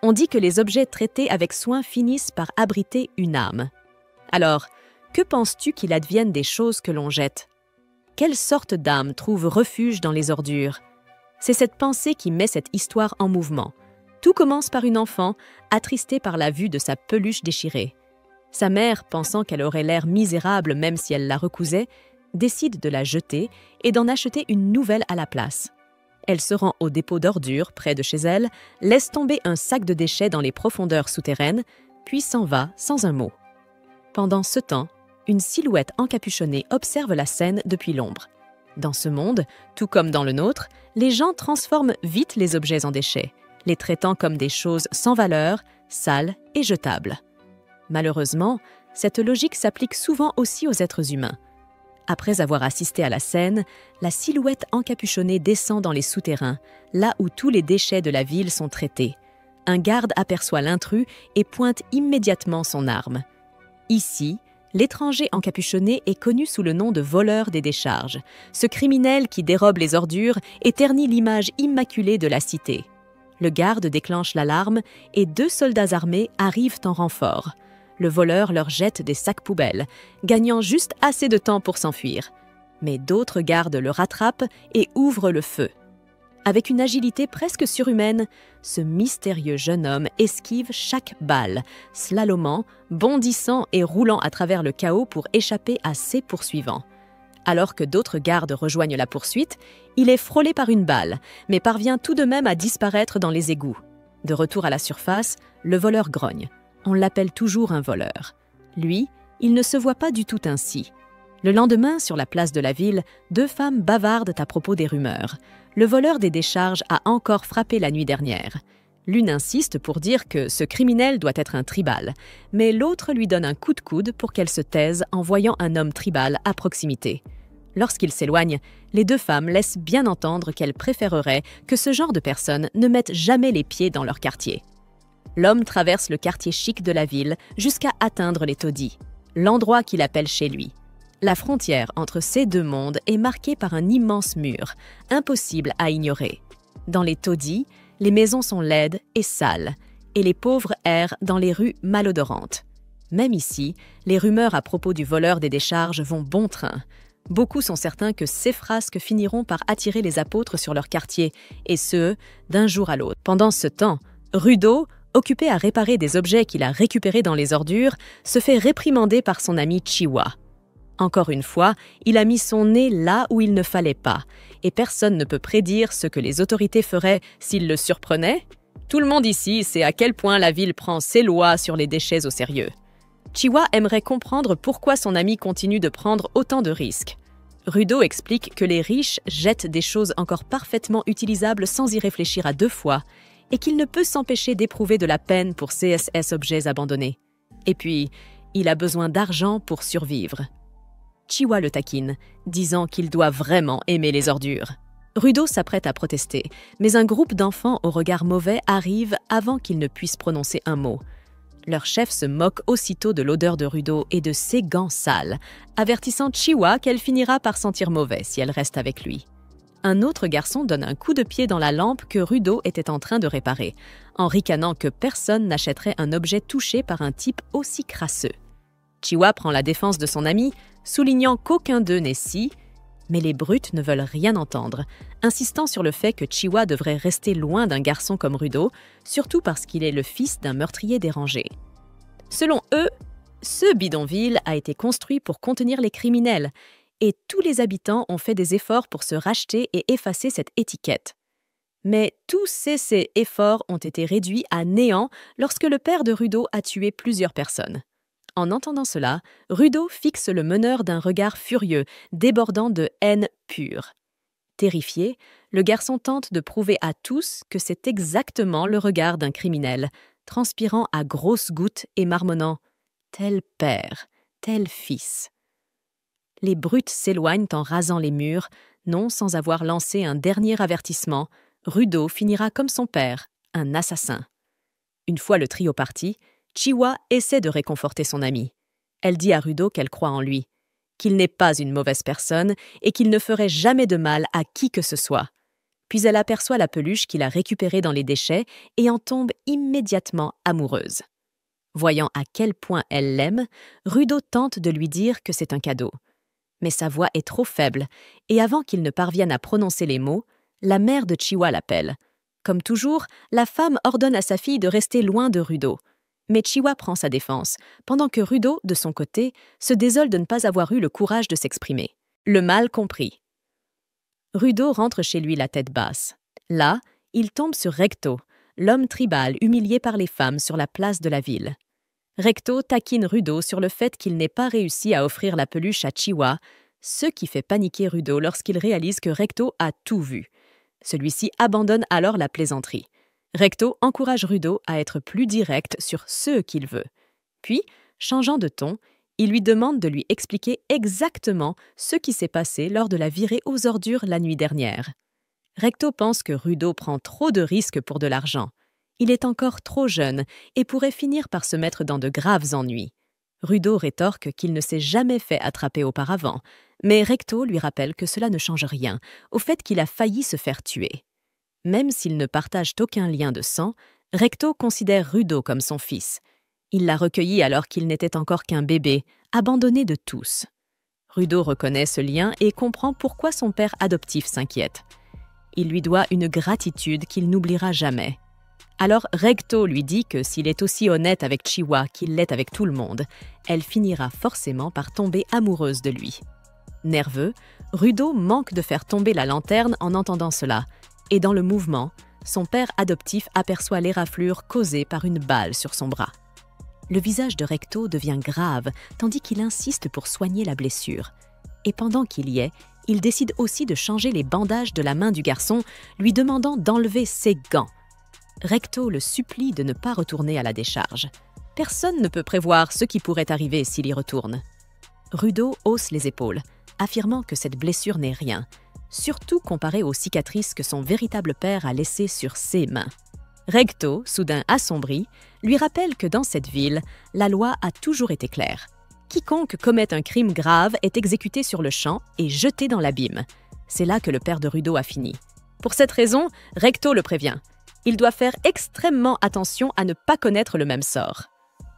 On dit que les objets traités avec soin finissent par abriter une âme. Alors, que penses-tu qu'il advienne des choses que l'on jette? Quelle sorte d'âme trouve refuge dans les ordures? C'est cette pensée qui met cette histoire en mouvement. Tout commence par une enfant, attristée par la vue de sa peluche déchirée. Sa mère, pensant qu'elle aurait l'air misérable même si elle la recousait, décide de la jeter et d'en acheter une nouvelle à la place. Elle se rend au dépôt d'ordures près de chez elle, laisse tomber un sac de déchets dans les profondeurs souterraines, puis s'en va sans un mot. Pendant ce temps, une silhouette encapuchonnée observe la scène depuis l'ombre. Dans ce monde, tout comme dans le nôtre, les gens transforment vite les objets en déchets, les traitant comme des choses sans valeur, sales et jetables. Malheureusement, cette logique s'applique souvent aussi aux êtres humains. Après avoir assisté à la scène, la silhouette encapuchonnée descend dans les souterrains, là où tous les déchets de la ville sont traités. Un garde aperçoit l'intrus et pointe immédiatement son arme. Ici, l'étranger encapuchonné est connu sous le nom de voleur des décharges, ce criminel qui dérobe les ordures et ternit l'image immaculée de la cité. Le garde déclenche l'alarme et 2 soldats armés arrivent en renfort. Le voleur leur jette des sacs poubelles, gagnant juste assez de temps pour s'enfuir. Mais d'autres gardes le rattrapent et ouvrent le feu. Avec une agilité presque surhumaine, ce mystérieux jeune homme esquive chaque balle, slalomant, bondissant et roulant à travers le chaos pour échapper à ses poursuivants. Alors que d'autres gardes rejoignent la poursuite, il est frôlé par une balle, mais parvient tout de même à disparaître dans les égouts. De retour à la surface, le voleur grogne. On l'appelle toujours un voleur. Lui, il ne se voit pas du tout ainsi. Le lendemain, sur la place de la ville, 2 femmes bavardent à propos des rumeurs. Le voleur des décharges a encore frappé la nuit dernière. L'une insiste pour dire que ce criminel doit être un tribal, mais l'autre lui donne un coup de coude pour qu'elle se taise en voyant un homme tribal à proximité. Lorsqu'il s'éloigne, les 2 femmes laissent bien entendre qu'elles préféreraient que ce genre de personnes ne mettent jamais les pieds dans leur quartier. L'homme traverse le quartier chic de la ville jusqu'à atteindre les taudis, l'endroit qu'il appelle chez lui. La frontière entre ces 2 mondes est marquée par un immense mur, impossible à ignorer. Dans les taudis, les maisons sont laides et sales, et les pauvres errent dans les rues malodorantes. Même ici, les rumeurs à propos du voleur des décharges vont bon train. Beaucoup sont certains que ces frasques finiront par attirer les apôtres sur leur quartier, et ce, d'un jour à l'autre. Pendant ce temps, Rudo, occupé à réparer des objets qu'il a récupérés dans les ordures, se fait réprimander par son ami Chiwa. Encore une fois, il a mis son nez là où il ne fallait pas, et personne ne peut prédire ce que les autorités feraient s'il le surprenaient. Tout le monde ici sait à quel point la ville prend ses lois sur les déchets au sérieux. Chiwa aimerait comprendre pourquoi son ami continue de prendre autant de risques. Rudo explique que les riches jettent des choses encore parfaitement utilisables sans y réfléchir à 2 fois, et qu'il ne peut s'empêcher d'éprouver de la peine pour CSS objets abandonnés. Et puis, il a besoin d'argent pour survivre. Chiwa le taquine, disant qu'il doit vraiment aimer les ordures. Rudo s'apprête à protester, mais un groupe d'enfants au regard mauvais arrive avant qu'il ne puisse prononcer un mot. Leur chef se moque aussitôt de l'odeur de Rudo et de ses gants sales, avertissant Chiwa qu'elle finira par sentir mauvais si elle reste avec lui. Un autre garçon donne un coup de pied dans la lampe que Rudo était en train de réparer, en ricanant que personne n'achèterait un objet touché par un type aussi crasseux. Chiwa prend la défense de son ami, soulignant qu'aucun d'eux n'est si, mais les brutes ne veulent rien entendre, insistant sur le fait que Chiwa devrait rester loin d'un garçon comme Rudo, surtout parce qu'il est le fils d'un meurtrier dérangé. Selon eux, ce bidonville a été construit pour contenir les criminels, et tous les habitants ont fait des efforts pour se racheter et effacer cette étiquette. Mais tous ces efforts ont été réduits à néant lorsque le père de Rudo a tué plusieurs personnes. En entendant cela, Rudo fixe le meneur d'un regard furieux, débordant de haine pure. Terrifié, le garçon tente de prouver à tous que c'est exactement le regard d'un criminel, transpirant à grosses gouttes et marmonnant « tel père, tel fils ». Les brutes s'éloignent en rasant les murs, non sans avoir lancé un dernier avertissement. Rudo finira comme son père, un assassin. Une fois le trio parti, Chiwa essaie de réconforter son amie. Elle dit à Rudo qu'elle croit en lui, qu'il n'est pas une mauvaise personne et qu'il ne ferait jamais de mal à qui que ce soit. Puis elle aperçoit la peluche qu'il a récupérée dans les déchets et en tombe immédiatement amoureuse. Voyant à quel point elle l'aime, Rudo tente de lui dire que c'est un cadeau. Mais sa voix est trop faible, et avant qu'il ne parvienne à prononcer les mots, la mère de Chiwa l'appelle. Comme toujours, la femme ordonne à sa fille de rester loin de Rudo. Mais Chiwa prend sa défense, pendant que Rudo, de son côté, se désole de ne pas avoir eu le courage de s'exprimer. Le mal compris. Rudo rentre chez lui la tête basse. Là, il tombe sur Recto, l'homme tribal humilié par les femmes sur la place de la ville. Recto taquine Rudo sur le fait qu'il n'ait pas réussi à offrir la peluche à Chiwa, ce qui fait paniquer Rudo lorsqu'il réalise que Recto a tout vu. Celui-ci abandonne alors la plaisanterie. Recto encourage Rudo à être plus direct sur ce qu'il veut. Puis, changeant de ton, il lui demande de lui expliquer exactement ce qui s'est passé lors de la virée aux ordures la nuit dernière. Recto pense que Rudo prend trop de risques pour de l'argent. Il est encore trop jeune et pourrait finir par se mettre dans de graves ennuis. Rudo rétorque qu'il ne s'est jamais fait attraper auparavant, mais Recto lui rappelle que cela ne change rien au fait qu'il a failli se faire tuer. Même s'ils ne partagent aucun lien de sang, Recto considère Rudo comme son fils. Il l'a recueilli alors qu'il n'était encore qu'un bébé, abandonné de tous. Rudo reconnaît ce lien et comprend pourquoi son père adoptif s'inquiète. Il lui doit une gratitude qu'il n'oubliera jamais. Alors Recto lui dit que s'il est aussi honnête avec Chiwa qu'il l'est avec tout le monde, elle finira forcément par tomber amoureuse de lui. Nerveux, Rudo manque de faire tomber la lanterne en entendant cela, et dans le mouvement, son père adoptif aperçoit l'éraflure causée par une balle sur son bras. Le visage de Recto devient grave, tandis qu'il insiste pour soigner la blessure. Et pendant qu'il y est, il décide aussi de changer les bandages de la main du garçon, lui demandant d'enlever ses gants. Recto le supplie de ne pas retourner à la décharge. Personne ne peut prévoir ce qui pourrait arriver s'il y retourne. Rudo hausse les épaules, affirmant que cette blessure n'est rien, surtout comparée aux cicatrices que son véritable père a laissées sur ses mains. Recto, soudain assombri, lui rappelle que dans cette ville, la loi a toujours été claire. Quiconque commet un crime grave est exécuté sur le champ et jeté dans l'abîme. C'est là que le père de Rudo a fini. Pour cette raison, Recto le prévient. Il doit faire extrêmement attention à ne pas connaître le même sort.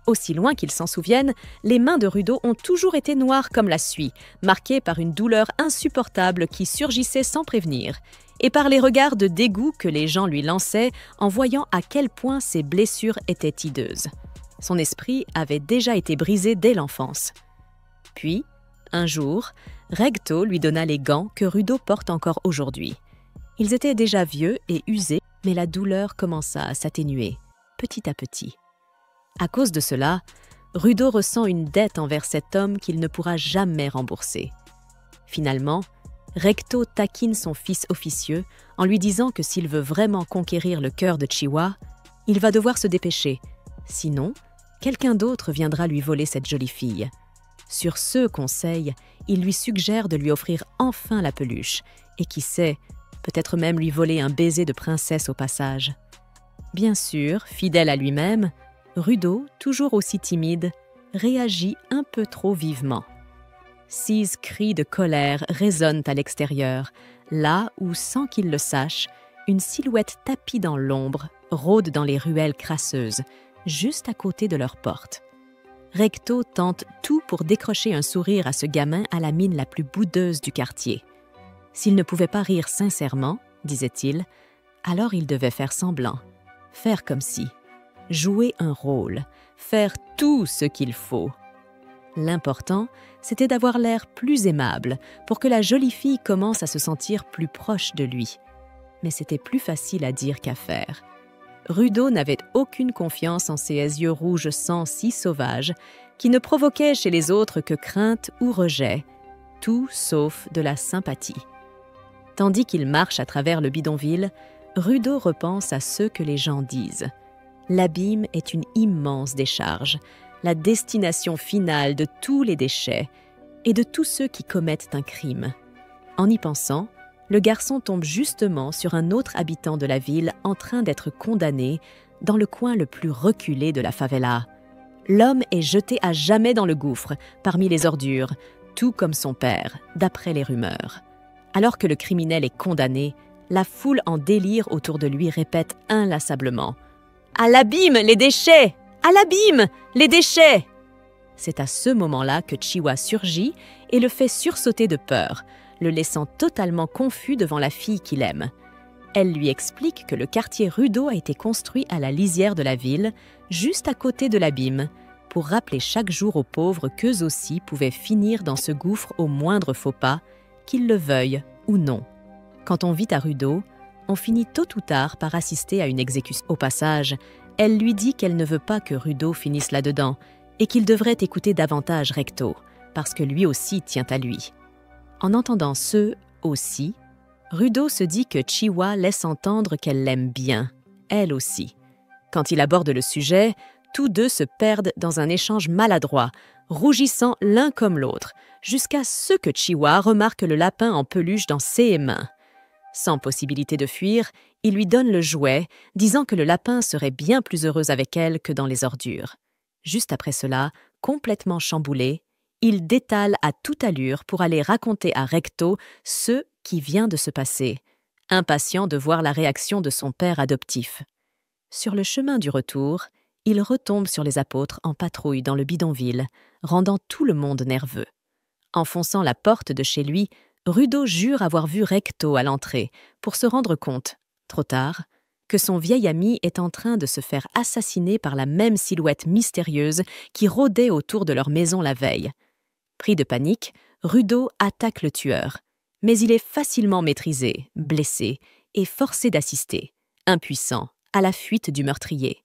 Aussi loin qu'il s'en souvienne, les mains de Rudo ont toujours été noires comme la suie, marquées par une douleur insupportable qui surgissait sans prévenir, et par les regards de dégoût que les gens lui lançaient en voyant à quel point ses blessures étaient hideuses. Son esprit avait déjà été brisé dès l'enfance. Puis, un jour, Recto lui donna les gants que Rudo porte encore aujourd'hui. Ils étaient déjà vieux et usés, mais la douleur commença à s'atténuer, petit à petit. À cause de cela, Rudo ressent une dette envers cet homme qu'il ne pourra jamais rembourser. Finalement, Recto taquine son fils officieux en lui disant que s'il veut vraiment conquérir le cœur de Chiwa, il va devoir se dépêcher. Sinon, quelqu'un d'autre viendra lui voler cette jolie fille. Sur ce conseil, il lui suggère de lui offrir enfin la peluche et qui sait, peut-être même lui voler un baiser de princesse au passage. Bien sûr, fidèle à lui-même, Rudo, toujours aussi timide, réagit un peu trop vivement. 6 cris de colère résonnent à l'extérieur, là où, sans qu'il le sache, une silhouette tapie dans l'ombre rôde dans les ruelles crasseuses, juste à côté de leur porte. Recto tente tout pour décrocher un sourire à ce gamin à la mine la plus boudeuse du quartier. S'il ne pouvait pas rire sincèrement, disait-il, alors il devait faire semblant, faire comme si, jouer un rôle, faire tout ce qu'il faut. L'important, c'était d'avoir l'air plus aimable pour que la jolie fille commence à se sentir plus proche de lui. Mais c'était plus facile à dire qu'à faire. Rudo n'avait aucune confiance en ces yeux rouges sang si sauvages qui ne provoquaient chez les autres que crainte ou rejet, tout sauf de la sympathie. Tandis qu'il marche à travers le bidonville, Rudo repense à ce que les gens disent. L'abîme est une immense décharge, la destination finale de tous les déchets et de tous ceux qui commettent un crime. En y pensant, le garçon tombe justement sur un autre habitant de la ville en train d'être condamné dans le coin le plus reculé de la favela. L'homme est jeté à jamais dans le gouffre, parmi les ordures, tout comme son père, d'après les rumeurs. Alors que le criminel est condamné, La foule en délire autour de lui répète inlassablement « À l'abîme, les déchets! À l'abîme, les déchets !» C'est à ce moment-là que Chiwa surgit et le fait sursauter de peur, le laissant totalement confus devant la fille qu'il aime. Elle lui explique que le quartier Rudo a été construit à la lisière de la ville, juste à côté de l'abîme, pour rappeler chaque jour aux pauvres qu'eux aussi pouvaient finir dans ce gouffre au moindre faux pas, qu'ils le veuillent ou non. Quand on vit à Rudo, on finit tôt ou tard par assister à une exécution. Au passage, elle lui dit qu'elle ne veut pas que Rudo finisse là-dedans et qu'il devrait écouter davantage Recto, parce que lui aussi tient à lui. En entendant ce « aussi », Rudo se dit que Chiwa laisse entendre qu'elle l'aime bien, elle aussi. Quand il aborde le sujet, tous deux se perdent dans un échange maladroit, rougissant l'un comme l'autre, jusqu'à ce que Chiwa remarque le lapin en peluche dans ses mains. Sans possibilité de fuir, il lui donne le jouet, disant que le lapin serait bien plus heureux avec elle que dans les ordures. Juste après cela, complètement chamboulé, il détale à toute allure pour aller raconter à Recto ce qui vient de se passer, impatient de voir la réaction de son père adoptif. Sur le chemin du retour, il retombe sur les apôtres en patrouille dans le bidonville, rendant tout le monde nerveux. Enfonçant la porte de chez lui, Rudo jure avoir vu Recto à l'entrée pour se rendre compte, trop tard, que son vieil ami est en train de se faire assassiner par la même silhouette mystérieuse qui rôdait autour de leur maison la veille. Pris de panique, Rudo attaque le tueur, mais il est facilement maîtrisé, blessé et forcé d'assister, impuissant, à la fuite du meurtrier.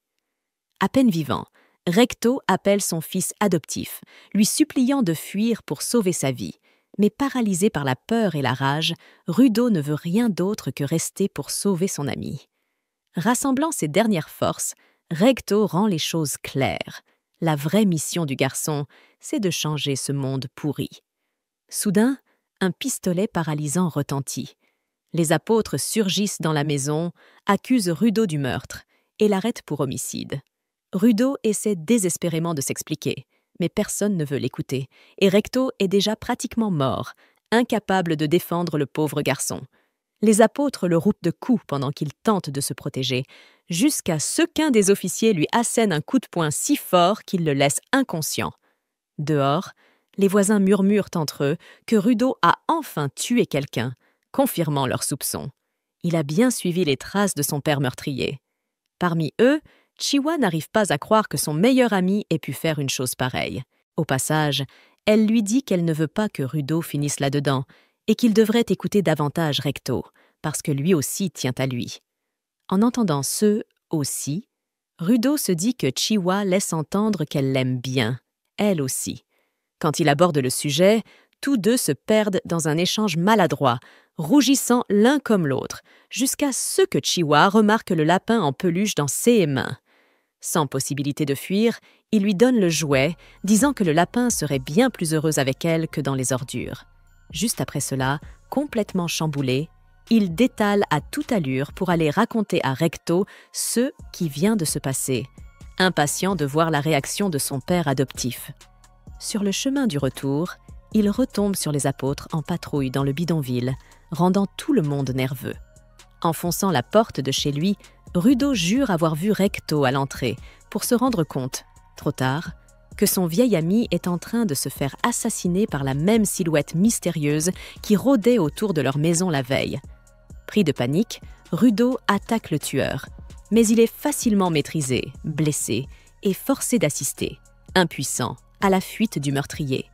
À peine vivant, Recto appelle son fils adoptif, lui suppliant de fuir pour sauver sa vie. Mais paralysé par la peur et la rage, Rudo ne veut rien d'autre que rester pour sauver son ami. Rassemblant ses dernières forces, Recto rend les choses claires. La vraie mission du garçon, c'est de changer ce monde pourri. Soudain, un pistolet paralysant retentit. Les apôtres surgissent dans la maison, accusent Rudo du meurtre et l'arrêtent pour homicide. Rudo essaie désespérément de s'expliquer, mais personne ne veut l'écouter, et Recto est déjà pratiquement mort, incapable de défendre le pauvre garçon. Les apôtres le routent de coups pendant qu'il tente de se protéger, jusqu'à ce qu'un des officiers lui assène un coup de poing si fort qu'il le laisse inconscient. Dehors, les voisins murmurent entre eux que Rudo a enfin tué quelqu'un, confirmant leurs soupçons. Il a bien suivi les traces de son père meurtrier. Parmi eux, Chiwa n'arrive pas à croire que son meilleur ami ait pu faire une chose pareille. Au passage, elle lui dit qu'elle ne veut pas que Rudo finisse là-dedans et qu'il devrait écouter davantage Recto, parce que lui aussi tient à lui. En entendant ce « aussi », Rudo se dit que Chiwa laisse entendre qu'elle l'aime bien, elle aussi. Quand il aborde le sujet, tous deux se perdent dans un échange maladroit, rougissant l'un comme l'autre, jusqu'à ce que Chiwa remarque le lapin en peluche dans ses mains. Sans possibilité de fuir, il lui donne le jouet, disant que le lapin serait bien plus heureux avec elle que dans les ordures. Juste après cela, complètement chamboulé, il détale à toute allure pour aller raconter à Recto ce qui vient de se passer, impatient de voir la réaction de son père adoptif. Sur le chemin du retour, il retombe sur les apôtres en patrouille dans le bidonville, rendant tout le monde nerveux. Enfonçant la porte de chez lui, Rudo jure avoir vu Recto à l'entrée pour se rendre compte, trop tard, que son vieil ami est en train de se faire assassiner par la même silhouette mystérieuse qui rôdait autour de leur maison la veille. Pris de panique, Rudo attaque le tueur, mais il est facilement maîtrisé, blessé et forcé d'assister, impuissant, à la fuite du meurtrier.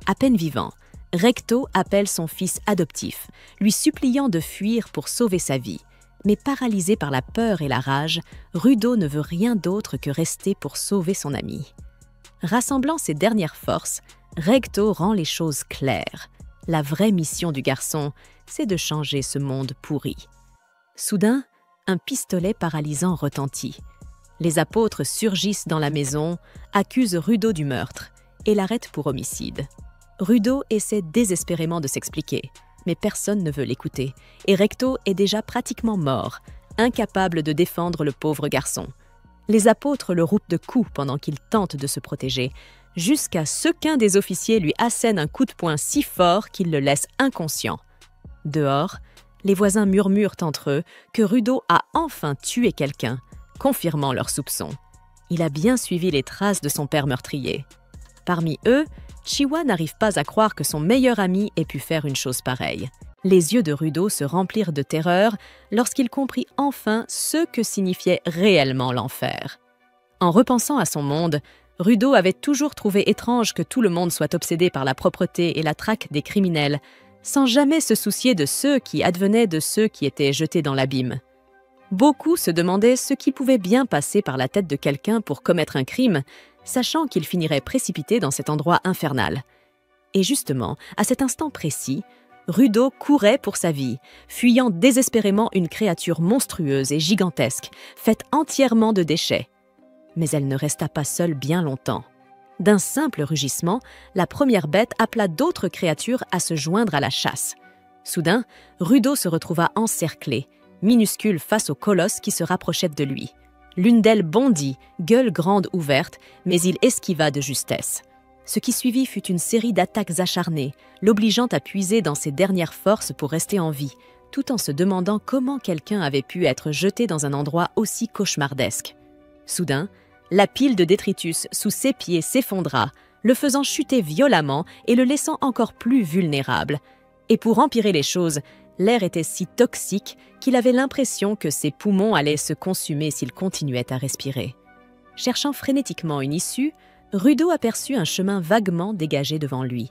À peine vivant, Recto appelle son fils adoptif, lui suppliant de fuir pour sauver sa vie. Mais paralysé par la peur et la rage, Rudo ne veut rien d'autre que rester pour sauver son ami. Rassemblant ses dernières forces, Recto rend les choses claires. La vraie mission du garçon, c'est de changer ce monde pourri. Soudain, un pistolet paralysant retentit. Les apôtres surgissent dans la maison, accusent Rudo du meurtre et l'arrêtent pour homicide. Rudo essaie désespérément de s'expliquer, mais personne ne veut l'écouter, et Recto est déjà pratiquement mort, incapable de défendre le pauvre garçon. Les apôtres le routent de coups pendant qu'il tente de se protéger, jusqu'à ce qu'un des officiers lui assène un coup de poing si fort qu'il le laisse inconscient. Dehors, Les voisins murmurent entre eux que Rudo a enfin tué quelqu'un, confirmant leurs soupçons. Il a bien suivi les traces de son père meurtrier. Parmi eux, Chiwa n'arrive pas à croire que son meilleur ami ait pu faire une chose pareille. Les yeux de Rudo se remplirent de terreur lorsqu'il comprit enfin ce que signifiait réellement l'enfer. En repensant à son monde, Rudo avait toujours trouvé étrange que tout le monde soit obsédé par la propreté et la traque des criminels, sans jamais se soucier de ceux qui advenaient de ceux qui étaient jetés dans l'abîme. Beaucoup se demandaient ce qui pouvait bien passer par la tête de quelqu'un pour commettre un crime, sachant qu'il finirait précipité dans cet endroit infernal. Et justement, à cet instant précis, Rudo courait pour sa vie, fuyant désespérément une créature monstrueuse et gigantesque, faite entièrement de déchets. Mais elle ne resta pas seule bien longtemps. D'un simple rugissement, la première bête appela d'autres créatures à se joindre à la chasse. Soudain, Rudo se retrouva encerclé, minuscule face au colosse qui se rapprochait de lui. L'une d'elles bondit, gueule grande ouverte, mais il esquiva de justesse. Ce qui suivit fut une série d'attaques acharnées, l'obligeant à puiser dans ses dernières forces pour rester en vie, tout en se demandant comment quelqu'un avait pu être jeté dans un endroit aussi cauchemardesque. Soudain, la pile de détritus sous ses pieds s'effondra, le faisant chuter violemment et le laissant encore plus vulnérable. Et pour empirer les choses, l'air était si toxique qu'il avait l'impression que ses poumons allaient se consumer s'il continuait à respirer. Cherchant frénétiquement une issue, Rudo aperçut un chemin vaguement dégagé devant lui.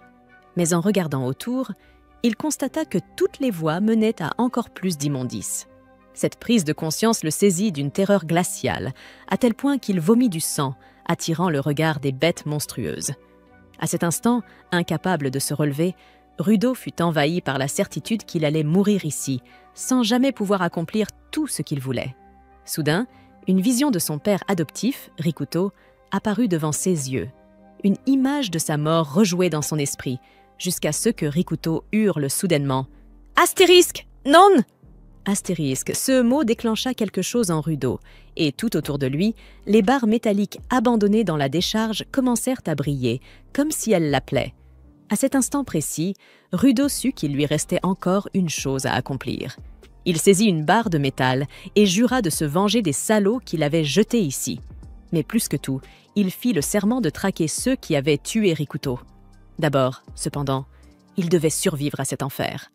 Mais en regardant autour, il constata que toutes les voies menaient à encore plus d'immondices. Cette prise de conscience le saisit d'une terreur glaciale, à tel point qu'il vomit du sang, attirant le regard des bêtes monstrueuses. À cet instant, incapable de se relever, Rudo fut envahi par la certitude qu'il allait mourir ici, sans jamais pouvoir accomplir tout ce qu'il voulait. Soudain, une vision de son père adoptif, Rikuto, apparut devant ses yeux. Une image de sa mort rejouait dans son esprit, jusqu'à ce que Rikuto hurle soudainement « Astérisque, non !» Astérisque, ce mot déclencha quelque chose en Rudo, et tout autour de lui, les barres métalliques abandonnées dans la décharge commencèrent à briller, comme si elles l'appelaient. À cet instant précis, Rudo sut qu'il lui restait encore une chose à accomplir. Il saisit une barre de métal et jura de se venger des salauds qui l'avaient jeté ici. Mais plus que tout, il fit le serment de traquer ceux qui avaient tué Rikuto. D'abord, cependant, il devait survivre à cet enfer.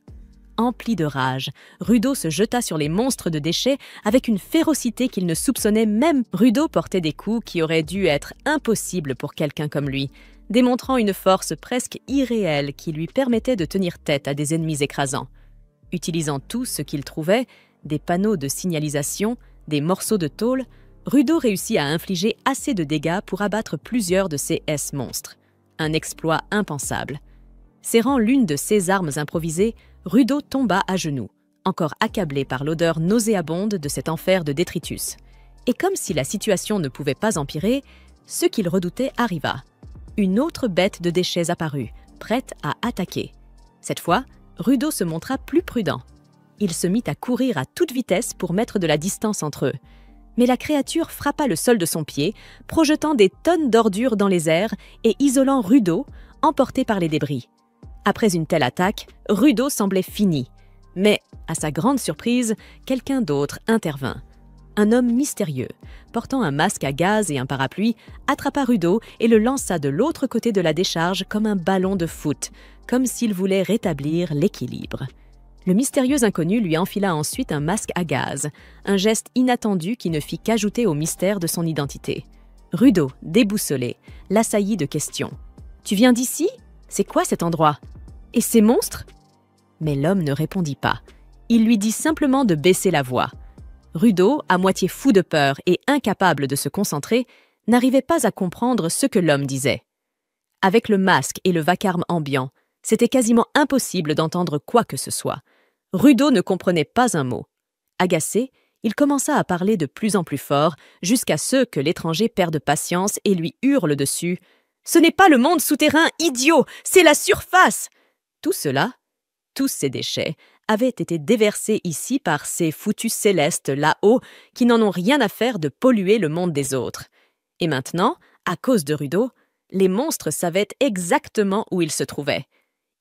Empli de rage, Rudo se jeta sur les monstres de déchets avec une férocité qu'il ne soupçonnait même. Rudo portait des coups qui auraient dû être impossibles pour quelqu'un comme lui, démontrant une force presque irréelle qui lui permettait de tenir tête à des ennemis écrasants. Utilisant tout ce qu'il trouvait, des panneaux de signalisation, des morceaux de tôle, Rudo réussit à infliger assez de dégâts pour abattre plusieurs de ces S-monstres. Un exploit impensable. Serrant l'une de ses armes improvisées, Rudo tomba à genoux, encore accablé par l'odeur nauséabonde de cet enfer de détritus. Et comme si la situation ne pouvait pas empirer, ce qu'il redoutait arriva. Une autre bête de déchets apparut, prête à attaquer. Cette fois, Rudo se montra plus prudent. Il se mit à courir à toute vitesse pour mettre de la distance entre eux. Mais la créature frappa le sol de son pied, projetant des tonnes d'ordures dans les airs et isolant Rudo, emporté par les débris. Après une telle attaque, Rudo semblait fini. Mais, à sa grande surprise, quelqu'un d'autre intervint. Un homme mystérieux, portant un masque à gaz et un parapluie, attrapa Rudo et le lança de l'autre côté de la décharge comme un ballon de foot, comme s'il voulait rétablir l'équilibre. Le mystérieux inconnu lui enfila ensuite un masque à gaz, un geste inattendu qui ne fit qu'ajouter au mystère de son identité. Rudo, déboussolé, l'assaillit de questions. « Tu viens d'ici ? C'est quoi cet endroit ? Et ces monstres ?» Mais l'homme ne répondit pas. Il lui dit simplement de baisser la voix. Rudo, à moitié fou de peur et incapable de se concentrer, n'arrivait pas à comprendre ce que l'homme disait. Avec le masque et le vacarme ambiant, c'était quasiment impossible d'entendre quoi que ce soit. Rudo ne comprenait pas un mot. Agacé, il commença à parler de plus en plus fort, jusqu'à ce que l'étranger perde patience et lui hurle dessus. « Ce n'est pas le monde souterrain, idiot, c'est la surface !» Tout cela, tous ces déchets, avaient été déversés ici par ces foutus célestes là-haut qui n'en ont rien à faire de polluer le monde des autres. Et maintenant, à cause de Rudo, les monstres savaient exactement où ils se trouvaient.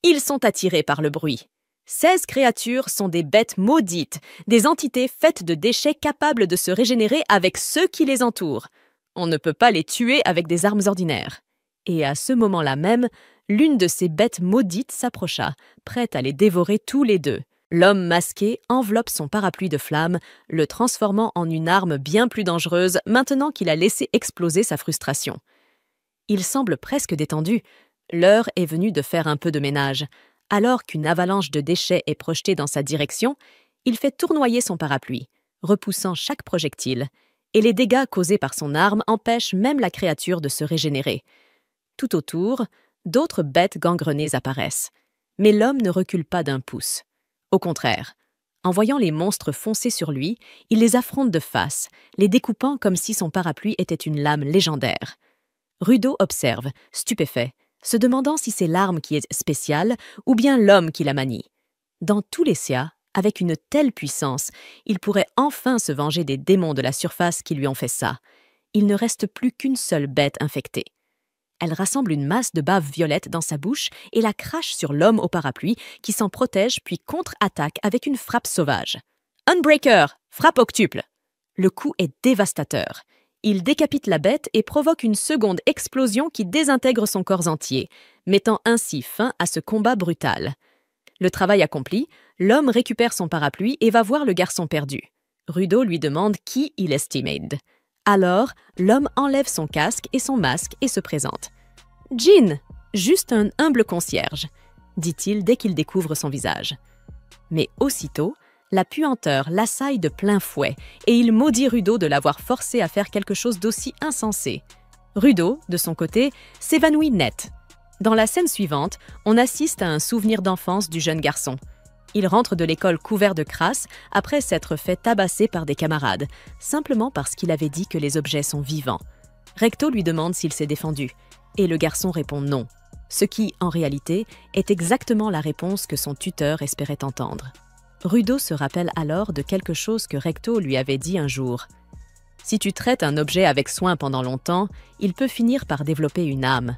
Ils sont attirés par le bruit. 16 créatures sont des bêtes maudites, des entités faites de déchets capables de se régénérer avec ceux qui les entourent. On ne peut pas les tuer avec des armes ordinaires. Et à ce moment-là même, l'une de ces bêtes maudites s'approcha, prête à les dévorer tous les deux. L'homme masqué enveloppe son parapluie de flammes, le transformant en une arme bien plus dangereuse maintenant qu'il a laissé exploser sa frustration. Il semble presque détendu. L'heure est venue de faire un peu de ménage. Alors qu'une avalanche de déchets est projetée dans sa direction, il fait tournoyer son parapluie, repoussant chaque projectile, et les dégâts causés par son arme empêchent même la créature de se régénérer. Tout autour, d'autres bêtes gangrenées apparaissent. Mais l'homme ne recule pas d'un pouce. Au contraire, en voyant les monstres foncer sur lui, il les affronte de face, les découpant comme si son parapluie était une lame légendaire. Rudo observe, stupéfait, se demandant si c'est l'arme qui est spéciale ou bien l'homme qui la manie. Dans tous les cas, avec une telle puissance, il pourrait enfin se venger des démons de la surface qui lui ont fait ça. Il ne reste plus qu'une seule bête infectée. Elle rassemble une masse de bave violette dans sa bouche et la crache sur l'homme au parapluie qui s'en protège puis contre-attaque avec une frappe sauvage. Unbreaker, frappe octuple. Le coup est dévastateur. Il décapite la bête et provoque une seconde explosion qui désintègre son corps entier, mettant ainsi fin à ce combat brutal. Le travail accompli, l'homme récupère son parapluie et va voir le garçon perdu. Rudo lui demande qui il estimate. Alors, l'homme enlève son casque et son masque et se présente. « Jean, juste un humble concierge », dit-il dès qu'il découvre son visage. Mais aussitôt, la puanteur l'assaille de plein fouet et il maudit Rudo de l'avoir forcé à faire quelque chose d'aussi insensé. Rudo, de son côté, s'évanouit net. Dans la scène suivante, on assiste à un souvenir d'enfance du jeune garçon. Il rentre de l'école couvert de crasse après s'être fait tabasser par des camarades, simplement parce qu'il avait dit que les objets sont vivants. Recto lui demande s'il s'est défendu, et le garçon répond non, ce qui, en réalité, est exactement la réponse que son tuteur espérait entendre. Rudo se rappelle alors de quelque chose que Recto lui avait dit un jour. « Si tu traites un objet avec soin pendant longtemps, il peut finir par développer une âme. »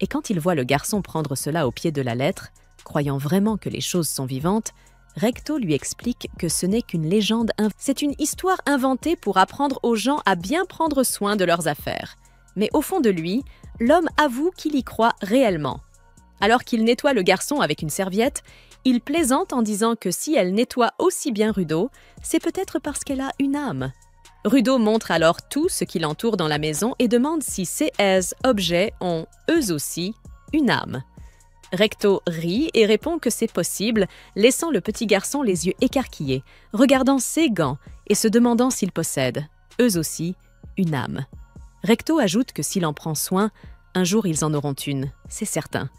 Et quand il voit le garçon prendre cela au pied de la lettre, croyant vraiment que les choses sont vivantes, Recto lui explique que ce n'est qu'une légende, c'est une histoire inventée pour apprendre aux gens à bien prendre soin de leurs affaires. Mais au fond de lui, l'homme avoue qu'il y croit réellement. Alors qu'il nettoie le garçon avec une serviette, il plaisante en disant que si elle nettoie aussi bien Rudo, c'est peut-être parce qu'elle a une âme. Rudo montre alors tout ce qui l'entoure dans la maison et demande si ces objets ont, eux aussi, une âme. Recto rit et répond que c'est possible, laissant le petit garçon les yeux écarquillés, regardant ses gants et se demandant s'ils possèdent, eux aussi, une âme. Recto ajoute que s'il en prend soin, un jour ils en auront une, c'est certain.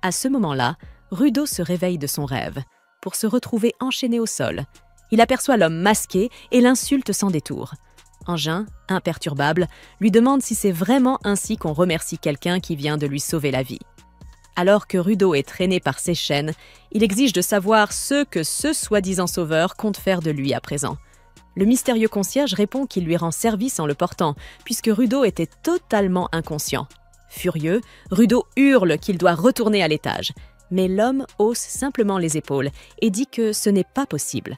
À ce moment-là, Rudo se réveille de son rêve, pour se retrouver enchaîné au sol. Il aperçoit l'homme masqué et l'insulte sans détour. Engin, imperturbable, lui demande si c'est vraiment ainsi qu'on remercie quelqu'un qui vient de lui sauver la vie. Alors que Rudo est traîné par ses chaînes, il exige de savoir ce que ce soi-disant sauveur compte faire de lui à présent. Le mystérieux concierge répond qu'il lui rend service en le portant, puisque Rudo était totalement inconscient. Furieux, Rudo hurle qu'il doit retourner à l'étage, mais l'homme hausse simplement les épaules et dit que ce n'est pas possible.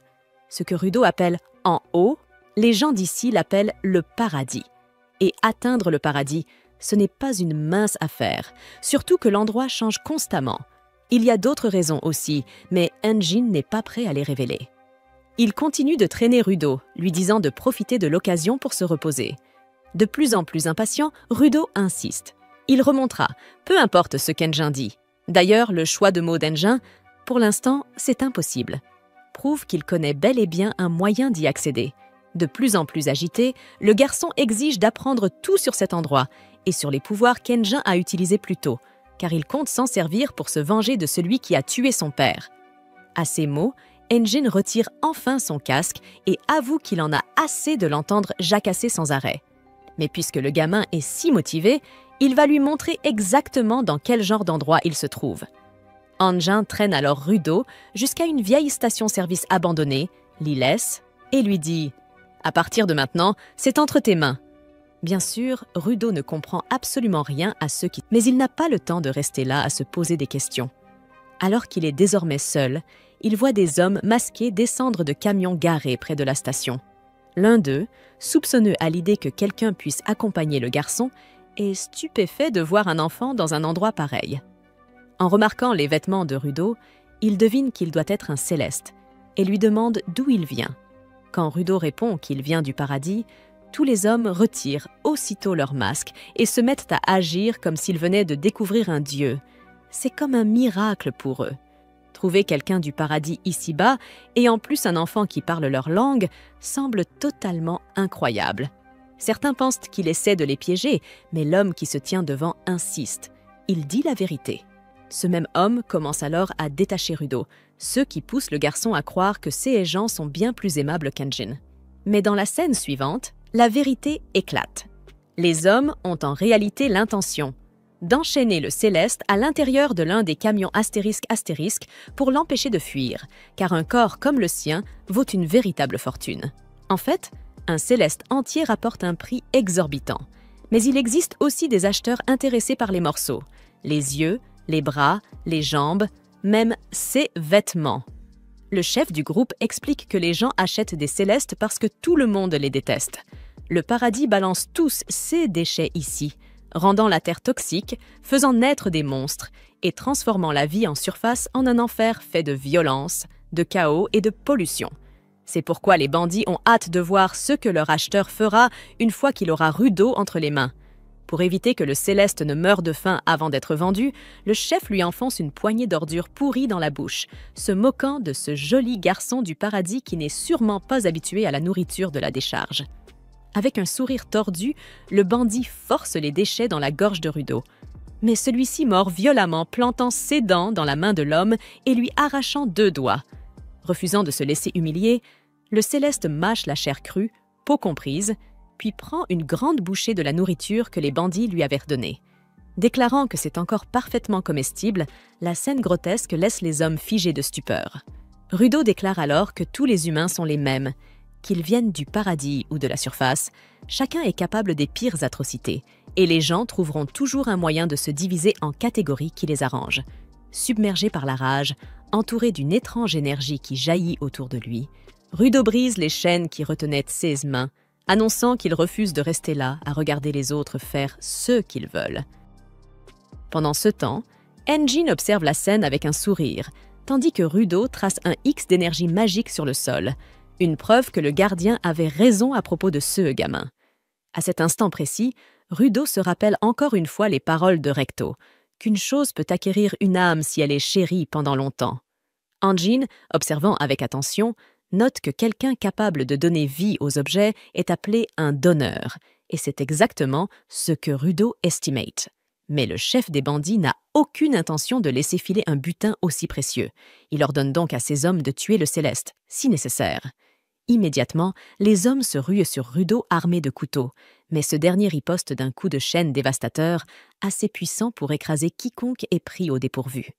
Ce que Rudo appelle « en haut », les gens d'ici l'appellent le paradis. Et atteindre le paradis, ce n'est pas une mince affaire, surtout que l'endroit change constamment. Il y a d'autres raisons aussi, mais Engin n'est pas prêt à les révéler. Il continue de traîner Rudo, lui disant de profiter de l'occasion pour se reposer. De plus en plus impatient, Rudo insiste. Il remontera, peu importe ce qu'Engin dit. D'ailleurs, le choix de mots d'Engin, pour l'instant, c'est impossible. Prouve qu'il connaît bel et bien un moyen d'y accéder. De plus en plus agité, le garçon exige d'apprendre tout sur cet endroit et sur les pouvoirs qu'Engin a utilisés plus tôt, car il compte s'en servir pour se venger de celui qui a tué son père. À ces mots, Engin retire enfin son casque et avoue qu'il en a assez de l'entendre jacasser sans arrêt. Mais puisque le gamin est si motivé, il va lui montrer exactement dans quel genre d'endroit il se trouve. Engin traîne alors Rudo jusqu'à une vieille station-service abandonnée, l'y laisse et lui dit « À partir de maintenant, c'est entre tes mains ». Bien sûr, Rudo ne comprend absolument rien à ce qui... Mais il n'a pas le temps de rester là à se poser des questions. Alors qu'il est désormais seul, il voit des hommes masqués descendre de camions garés près de la station. L'un d'eux, soupçonneux à l'idée que quelqu'un puisse accompagner le garçon, est stupéfait de voir un enfant dans un endroit pareil. En remarquant les vêtements de Rudo, il devine qu'il doit être un céleste et lui demande d'où il vient. Quand Rudo répond qu'il vient du paradis, tous les hommes retirent aussitôt leur masque et se mettent à agir comme s'ils venaient de découvrir un dieu. C'est comme un miracle pour eux. Trouver quelqu'un du paradis ici-bas, et en plus un enfant qui parle leur langue, semble totalement incroyable. Certains pensent qu'il essaie de les piéger, mais l'homme qui se tient devant insiste. Il dit la vérité. Ce même homme commence alors à détacher Rudo, ce qui pousse le garçon à croire que ces gens sont bien plus aimables qu'Anjin. Mais dans la scène suivante, la vérité éclate. Les hommes ont en réalité l'intention d'enchaîner le céleste à l'intérieur de l'un des camions astérisque pour l'empêcher de fuir, car un corps comme le sien vaut une véritable fortune. En fait, un céleste entier rapporte un prix exorbitant. Mais il existe aussi des acheteurs intéressés par les morceaux, les yeux, les bras, les jambes, même ses vêtements. Le chef du groupe explique que les gens achètent des célestes parce que tout le monde les déteste. Le paradis balance tous ses déchets ici, rendant la terre toxique, faisant naître des monstres et transformant la vie en surface en un enfer fait de violence, de chaos et de pollution. C'est pourquoi les bandits ont hâte de voir ce que leur acheteur fera une fois qu'il aura Rudo entre les mains. Pour éviter que le céleste ne meure de faim avant d'être vendu, le chef lui enfonce une poignée d'ordures pourries dans la bouche, se moquant de ce joli garçon du paradis qui n'est sûrement pas habitué à la nourriture de la décharge. Avec un sourire tordu, le bandit force les déchets dans la gorge de Rudo. Mais celui-ci mord violemment, plantant ses dents dans la main de l'homme et lui arrachant 2 doigts. Refusant de se laisser humilier, le céleste mâche la chair crue, peau comprise, puis prend une grande bouchée de la nourriture que les bandits lui avaient redonnée. Déclarant que c'est encore parfaitement comestible, la scène grotesque laisse les hommes figés de stupeur. Rudo déclare alors que tous les humains sont les mêmes, qu'ils viennent du paradis ou de la surface, chacun est capable des pires atrocités, et les gens trouveront toujours un moyen de se diviser en catégories qui les arrangent. Submergé par la rage, entouré d'une étrange énergie qui jaillit autour de lui, Rudo brise les chaînes qui retenaient ses mains, annonçant qu'il refuse de rester là à regarder les autres faire ce qu'ils veulent. Pendant ce temps, Anjin observe la scène avec un sourire, tandis que Rudo trace un X d'énergie magique sur le sol, une preuve que le gardien avait raison à propos de ce gamin. À cet instant précis, Rudo se rappelle encore une fois les paroles de Recto, qu'une chose peut acquérir une âme si elle est chérie pendant longtemps. Anjin, observant avec attention, note que quelqu'un capable de donner vie aux objets est appelé un donneur, et c'est exactement ce que Rudo estimate. Mais le chef des bandits n'a aucune intention de laisser filer un butin aussi précieux. Il ordonne donc à ses hommes de tuer le céleste, si nécessaire. Immédiatement, les hommes se ruent sur Rudo armés de couteaux, mais ce dernier riposte d'un coup de chaîne dévastateur, assez puissant pour écraser quiconque est pris au dépourvu.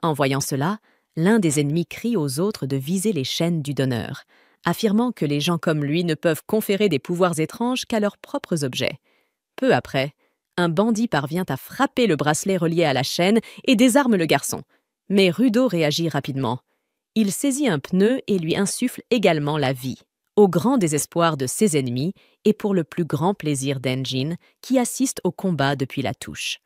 En voyant cela, l'un des ennemis crie aux autres de viser les chaînes du donneur, affirmant que les gens comme lui ne peuvent conférer des pouvoirs étranges qu'à leurs propres objets. Peu après, un bandit parvient à frapper le bracelet relié à la chaîne et désarme le garçon. Mais Rudo réagit rapidement. Il saisit un pneu et lui insuffle également la vie, au grand désespoir de ses ennemis et pour le plus grand plaisir d'Anjin, qui assiste au combat depuis la touche.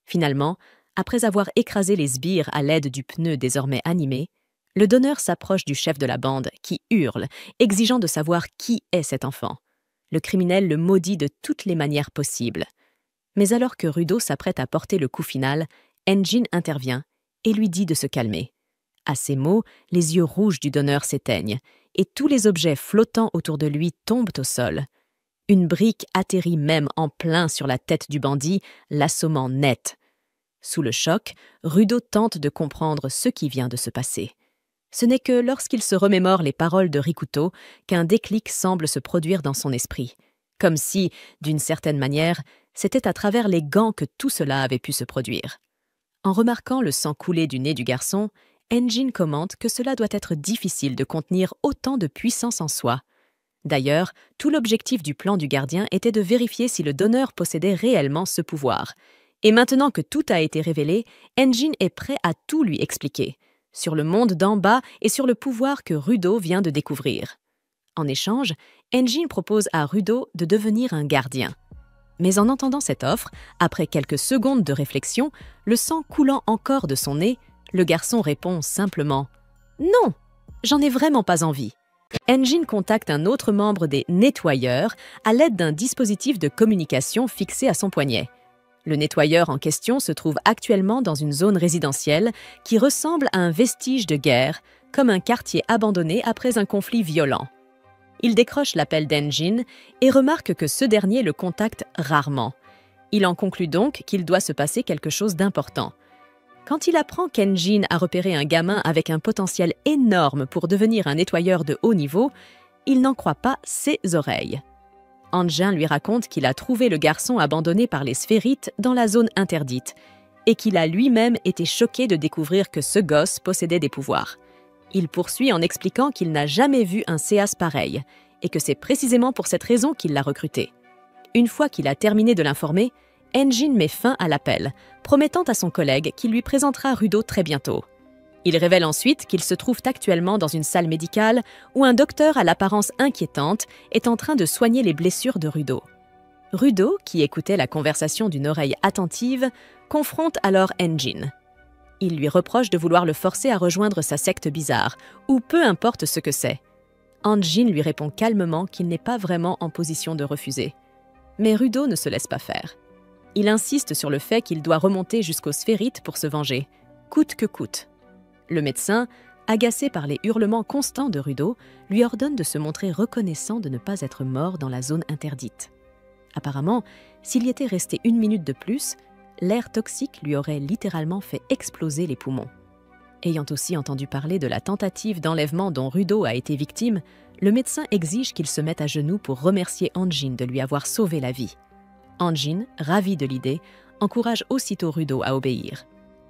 Finalement, après avoir écrasé les sbires à l'aide du pneu désormais animé, le donneur s'approche du chef de la bande, qui hurle, exigeant de savoir qui est cet enfant. Le criminel le maudit de toutes les manières possibles. Mais alors que Rudo s'apprête à porter le coup final, Anjin intervient et lui dit de se calmer. À ces mots, les yeux rouges du donneur s'éteignent, et tous les objets flottants autour de lui tombent au sol. Une brique atterrit même en plein sur la tête du bandit, l'assommant net. Sous le choc, Rudo tente de comprendre ce qui vient de se passer. Ce n'est que lorsqu'il se remémore les paroles de Rikuto qu'un déclic semble se produire dans son esprit. Comme si, d'une certaine manière, c'était à travers les gants que tout cela avait pu se produire. En remarquant le sang couler du nez du garçon, Anjin commente que cela doit être difficile de contenir autant de puissance en soi. D'ailleurs, tout l'objectif du plan du gardien était de vérifier si le donneur possédait réellement ce pouvoir. Et maintenant que tout a été révélé, Engine est prêt à tout lui expliquer, sur le monde d'en bas et sur le pouvoir que Rudo vient de découvrir. En échange, Engine propose à Rudo de devenir un gardien. Mais en entendant cette offre, après quelques secondes de réflexion, le sang coulant encore de son nez, le garçon répond simplement « Non, j'en ai vraiment pas envie ». Engine contacte un autre membre des nettoyeurs à l'aide d'un dispositif de communication fixé à son poignet. Le nettoyeur en question se trouve actuellement dans une zone résidentielle qui ressemble à un vestige de guerre, comme un quartier abandonné après un conflit violent. Il décroche l'appel d'Engine et remarque que ce dernier le contacte rarement. Il en conclut donc qu'il doit se passer quelque chose d'important. Quand il apprend qu'Engine a repéré un gamin avec un potentiel énorme pour devenir un nettoyeur de haut niveau, il n'en croit pas ses oreilles. Engine lui raconte qu'il a trouvé le garçon abandonné par les sphérites dans la zone interdite et qu'il a lui-même été choqué de découvrir que ce gosse possédait des pouvoirs. Il poursuit en expliquant qu'il n'a jamais vu un Séas pareil et que c'est précisément pour cette raison qu'il l'a recruté. Une fois qu'il a terminé de l'informer, Engine met fin à l'appel, promettant à son collègue qu'il lui présentera Rudo très bientôt. Il révèle ensuite qu'il se trouve actuellement dans une salle médicale où un docteur à l'apparence inquiétante est en train de soigner les blessures de Rudo. Rudo, qui écoutait la conversation d'une oreille attentive, confronte alors Engine. Il lui reproche de vouloir le forcer à rejoindre sa secte bizarre, ou peu importe ce que c'est. Engine lui répond calmement qu'il n'est pas vraiment en position de refuser. Mais Rudo ne se laisse pas faire. Il insiste sur le fait qu'il doit remonter jusqu'aux sphérites pour se venger, coûte que coûte. Le médecin, agacé par les hurlements constants de Rudo, lui ordonne de se montrer reconnaissant de ne pas être mort dans la zone interdite. Apparemment, s'il y était resté 1 minute de plus, l'air toxique lui aurait littéralement fait exploser les poumons. Ayant aussi entendu parler de la tentative d'enlèvement dont Rudo a été victime, le médecin exige qu'il se mette à genoux pour remercier Engine de lui avoir sauvé la vie. Engine, ravi de l'idée, encourage aussitôt Rudo à obéir.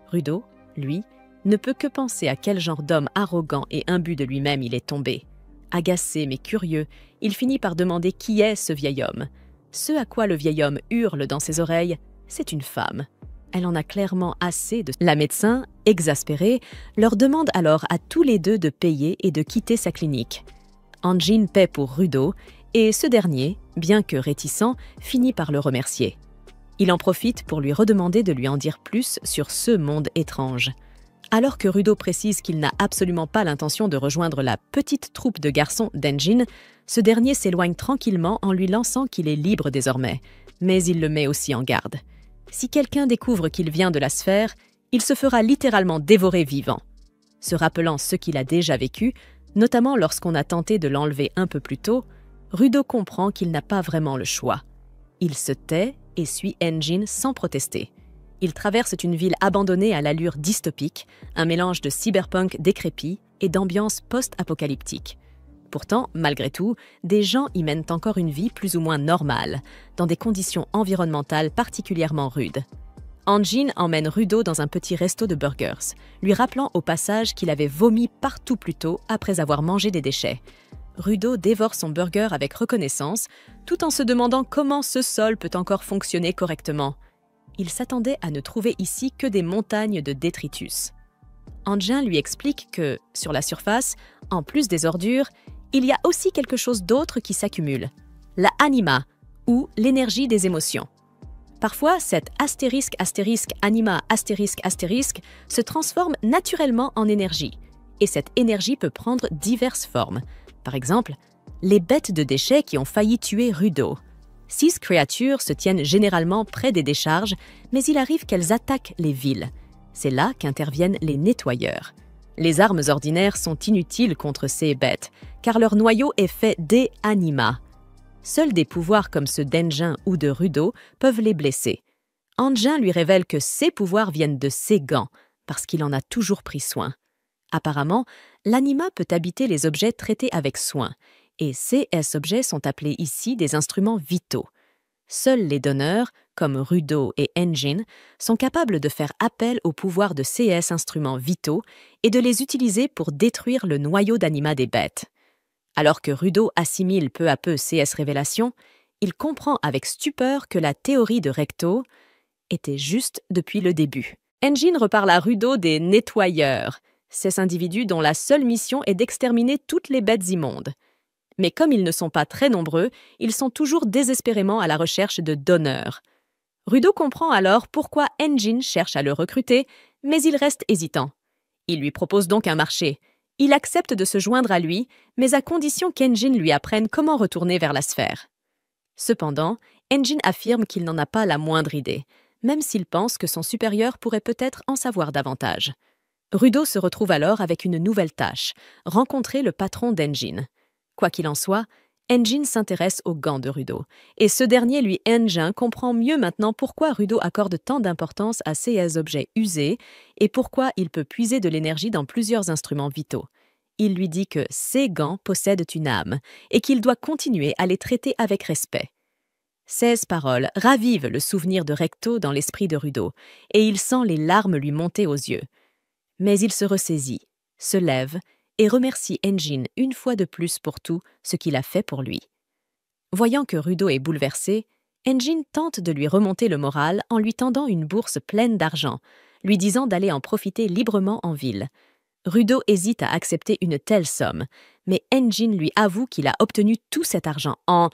Rudo, lui, ne peut que penser à quel genre d'homme arrogant et imbu de lui-même il est tombé. Agacé mais curieux, il finit par demander qui est ce vieil homme. Ce à quoi le vieil homme hurle dans ses oreilles, c'est une femme. Elle en a clairement assez de... La médecin, exaspérée, leur demande alors à tous les deux de payer et de quitter sa clinique. Engine paie pour Rudo, et ce dernier, bien que réticent, finit par le remercier. Il en profite pour lui redemander de lui en dire plus sur ce monde étrange. Alors que Rudo précise qu'il n'a absolument pas l'intention de rejoindre la petite troupe de garçons d'Engine, ce dernier s'éloigne tranquillement en lui lançant qu'il est libre désormais, mais il le met aussi en garde. Si quelqu'un découvre qu'il vient de la sphère, il se fera littéralement dévorer vivant. Se rappelant ce qu'il a déjà vécu, notamment lorsqu'on a tenté de l'enlever un peu plus tôt, Rudo comprend qu'il n'a pas vraiment le choix. Il se tait et suit Engine sans protester. Ils traversent une ville abandonnée à l'allure dystopique, un mélange de cyberpunk décrépit et d'ambiance post-apocalyptique. Pourtant, malgré tout, des gens y mènent encore une vie plus ou moins normale, dans des conditions environnementales particulièrement rudes. Engine emmène Rudo dans un petit resto de burgers, lui rappelant au passage qu'il avait vomi partout plus tôt après avoir mangé des déchets. Rudo dévore son burger avec reconnaissance, tout en se demandant comment ce sol peut encore fonctionner correctement. Il s'attendait à ne trouver ici que des montagnes de détritus. Engine lui explique que, sur la surface, en plus des ordures, il y a aussi quelque chose d'autre qui s'accumule, la anima, ou l'énergie des émotions. Parfois, cette ***anima** se transforme naturellement en énergie, et cette énergie peut prendre diverses formes. Par exemple, les bêtes de déchets qui ont failli tuer Rudo. 6 créatures se tiennent généralement près des décharges, mais il arrive qu'elles attaquent les villes. C'est là qu'interviennent les nettoyeurs. Les armes ordinaires sont inutiles contre ces bêtes, car leur noyau est fait d'anima. Seuls des pouvoirs comme ceux d'Engine ou de Rudo peuvent les blesser. Engine lui révèle que ses pouvoirs viennent de ses gants, parce qu'il en a toujours pris soin. Apparemment, l'anima peut habiter les objets traités avec soin, et ces objets sont appelés ici des instruments vitaux. Seuls les donneurs, comme Rudo et Engine, sont capables de faire appel au pouvoir de ces instruments vitaux et de les utiliser pour détruire le noyau d'anima des bêtes. Alors que Rudo assimile peu à peu ces révélations, il comprend avec stupeur que la théorie de Recto, était juste depuis le début. Engine reparle à Rudo des nettoyeurs, ces individus dont la seule mission est d'exterminer toutes les bêtes immondes. Mais comme ils ne sont pas très nombreux, ils sont toujours désespérément à la recherche de donneurs. Rudo comprend alors pourquoi Engine cherche à le recruter, mais il reste hésitant. Il lui propose donc un marché. Il accepte de se joindre à lui, mais à condition qu'Engine lui apprenne comment retourner vers la sphère. Cependant, Engine affirme qu'il n'en a pas la moindre idée, même s'il pense que son supérieur pourrait peut-être en savoir davantage. Rudo se retrouve alors avec une nouvelle tâche, rencontrer le patron d'Engine. Quoi qu'il en soit, Engine s'intéresse aux gants de Rudo, et ce dernier comprend mieux maintenant pourquoi Rudo accorde tant d'importance à ces objets usés et pourquoi il peut puiser de l'énergie dans plusieurs instruments vitaux. Il lui dit que ces gants possèdent une âme et qu'il doit continuer à les traiter avec respect. Ces paroles ravivent le souvenir de Recto dans l'esprit de Rudo, et il sent les larmes lui monter aux yeux. Mais il se ressaisit, se lève et remercie Engine une fois de plus pour tout ce qu'il a fait pour lui. Voyant que Rudo est bouleversé, Engine tente de lui remonter le moral en lui tendant une bourse pleine d'argent, lui disant d'aller en profiter librement en ville. Rudo hésite à accepter une telle somme, mais Engine lui avoue qu'il a obtenu tout cet argent en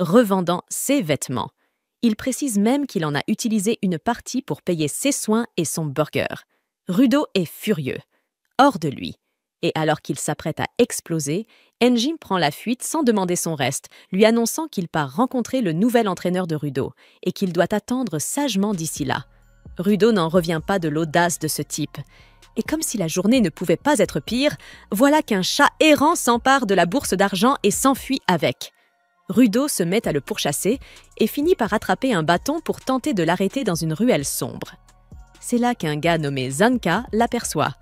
revendant ses vêtements. Il précise même qu'il en a utilisé une partie pour payer ses soins et son burger. Rudo est furieux, hors de lui. Et alors qu'il s'apprête à exploser, Engine prend la fuite sans demander son reste, lui annonçant qu'il part rencontrer le nouvel entraîneur de Rudo et qu'il doit attendre sagement d'ici là. Rudo n'en revient pas de l'audace de ce type. Et comme si la journée ne pouvait pas être pire, voilà qu'un chat errant s'empare de la bourse d'argent et s'enfuit avec. Rudo se met à le pourchasser et finit par attraper un bâton pour tenter de l'arrêter dans une ruelle sombre. C'est là qu'un gars nommé Zanka l'aperçoit.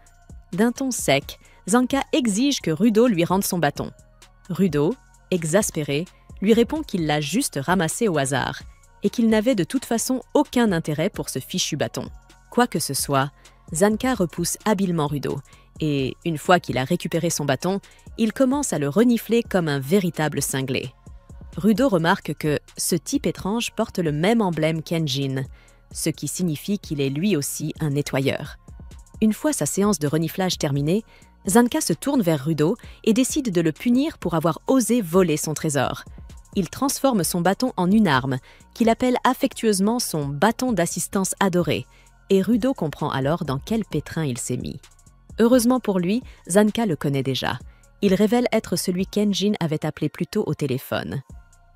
D'un ton sec, Zanka exige que Rudo lui rende son bâton. Rudo, exaspéré, lui répond qu'il l'a juste ramassé au hasard et qu'il n'avait de toute façon aucun intérêt pour ce fichu bâton. Quoi que ce soit, Zanka repousse habilement Rudo et, une fois qu'il a récupéré son bâton, il commence à le renifler comme un véritable cinglé. Rudo remarque que ce type étrange porte le même emblème qu'Engine, ce qui signifie qu'il est lui aussi un nettoyeur. Une fois sa séance de reniflage terminée, Zanka se tourne vers Rudo et décide de le punir pour avoir osé voler son trésor. Il transforme son bâton en une arme, qu'il appelle affectueusement son bâton d'assistance adoré, et Rudo comprend alors dans quel pétrin il s'est mis. Heureusement pour lui, Zanka le connaît déjà. Il révèle être celui qu'Engine avait appelé plus tôt au téléphone.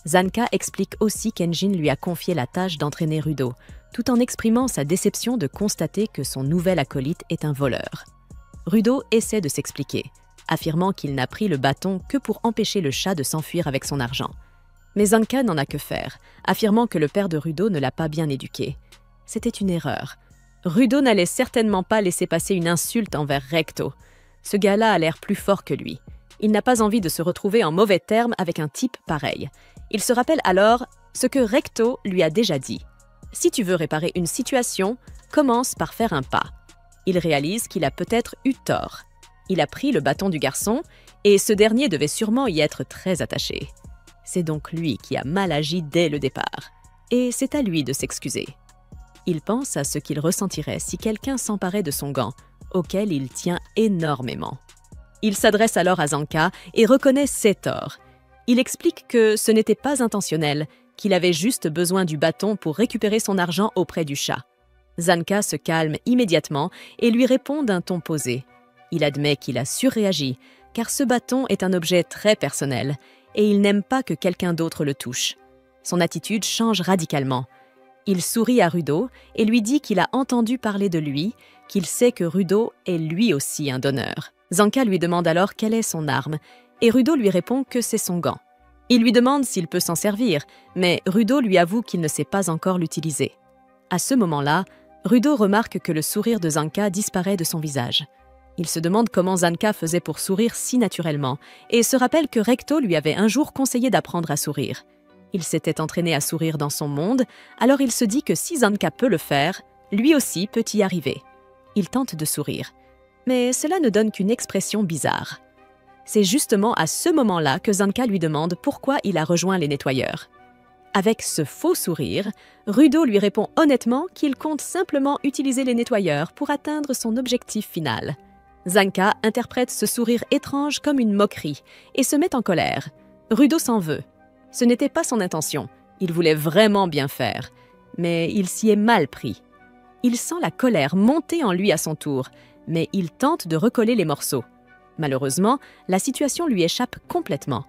Zanka explique aussi qu'Engine lui a confié la tâche d'entraîner Rudo, tout en exprimant sa déception de constater que son nouvel acolyte est un voleur. Rudo essaie de s'expliquer, affirmant qu'il n'a pris le bâton que pour empêcher le chat de s'enfuir avec son argent. Mais Zanka n'en a que faire, affirmant que le père de Rudo ne l'a pas bien éduqué. C'était une erreur. Rudo n'allait certainement pas laisser passer une insulte envers Recto. Ce gars-là a l'air plus fort que lui. Il n'a pas envie de se retrouver en mauvais termes avec un type pareil. Il se rappelle alors ce que Recto lui a déjà dit. « Si tu veux réparer une situation, commence par faire un pas. » Il réalise qu'il a peut-être eu tort. Il a pris le bâton du garçon et ce dernier devait sûrement y être très attaché. C'est donc lui qui a mal agi dès le départ. Et c'est à lui de s'excuser. Il pense à ce qu'il ressentirait si quelqu'un s'emparait de son gant, auquel il tient énormément. Il s'adresse alors à Zanka et reconnaît ses torts. Il explique que ce n'était pas intentionnel, qu'il avait juste besoin du bâton pour récupérer son argent auprès du chat. Zanka se calme immédiatement et lui répond d'un ton posé. Il admet qu'il a surréagi, car ce bâton est un objet très personnel et il n'aime pas que quelqu'un d'autre le touche. Son attitude change radicalement. Il sourit à Rudo et lui dit qu'il a entendu parler de lui, qu'il sait que Rudo est lui aussi un donneur. Zanka lui demande alors quelle est son arme et Rudo lui répond que c'est son gant. Il lui demande s'il peut s'en servir, mais Rudo lui avoue qu'il ne sait pas encore l'utiliser. À ce moment-là, Rudo remarque que le sourire de Zanka disparaît de son visage. Il se demande comment Zanka faisait pour sourire si naturellement et se rappelle que Recto lui avait un jour conseillé d'apprendre à sourire. Il s'était entraîné à sourire dans son monde, alors il se dit que si Zanka peut le faire, lui aussi peut y arriver. Il tente de sourire, mais cela ne donne qu'une expression bizarre. C'est justement à ce moment-là que Zanka lui demande pourquoi il a rejoint les nettoyeurs. Avec ce faux sourire, Rudo lui répond honnêtement qu'il compte simplement utiliser les nettoyeurs pour atteindre son objectif final. Zanka interprète ce sourire étrange comme une moquerie et se met en colère. Rudo s'en veut. Ce n'était pas son intention, il voulait vraiment bien faire, mais il s'y est mal pris. Il sent la colère monter en lui à son tour, mais il tente de recoller les morceaux. Malheureusement, la situation lui échappe complètement.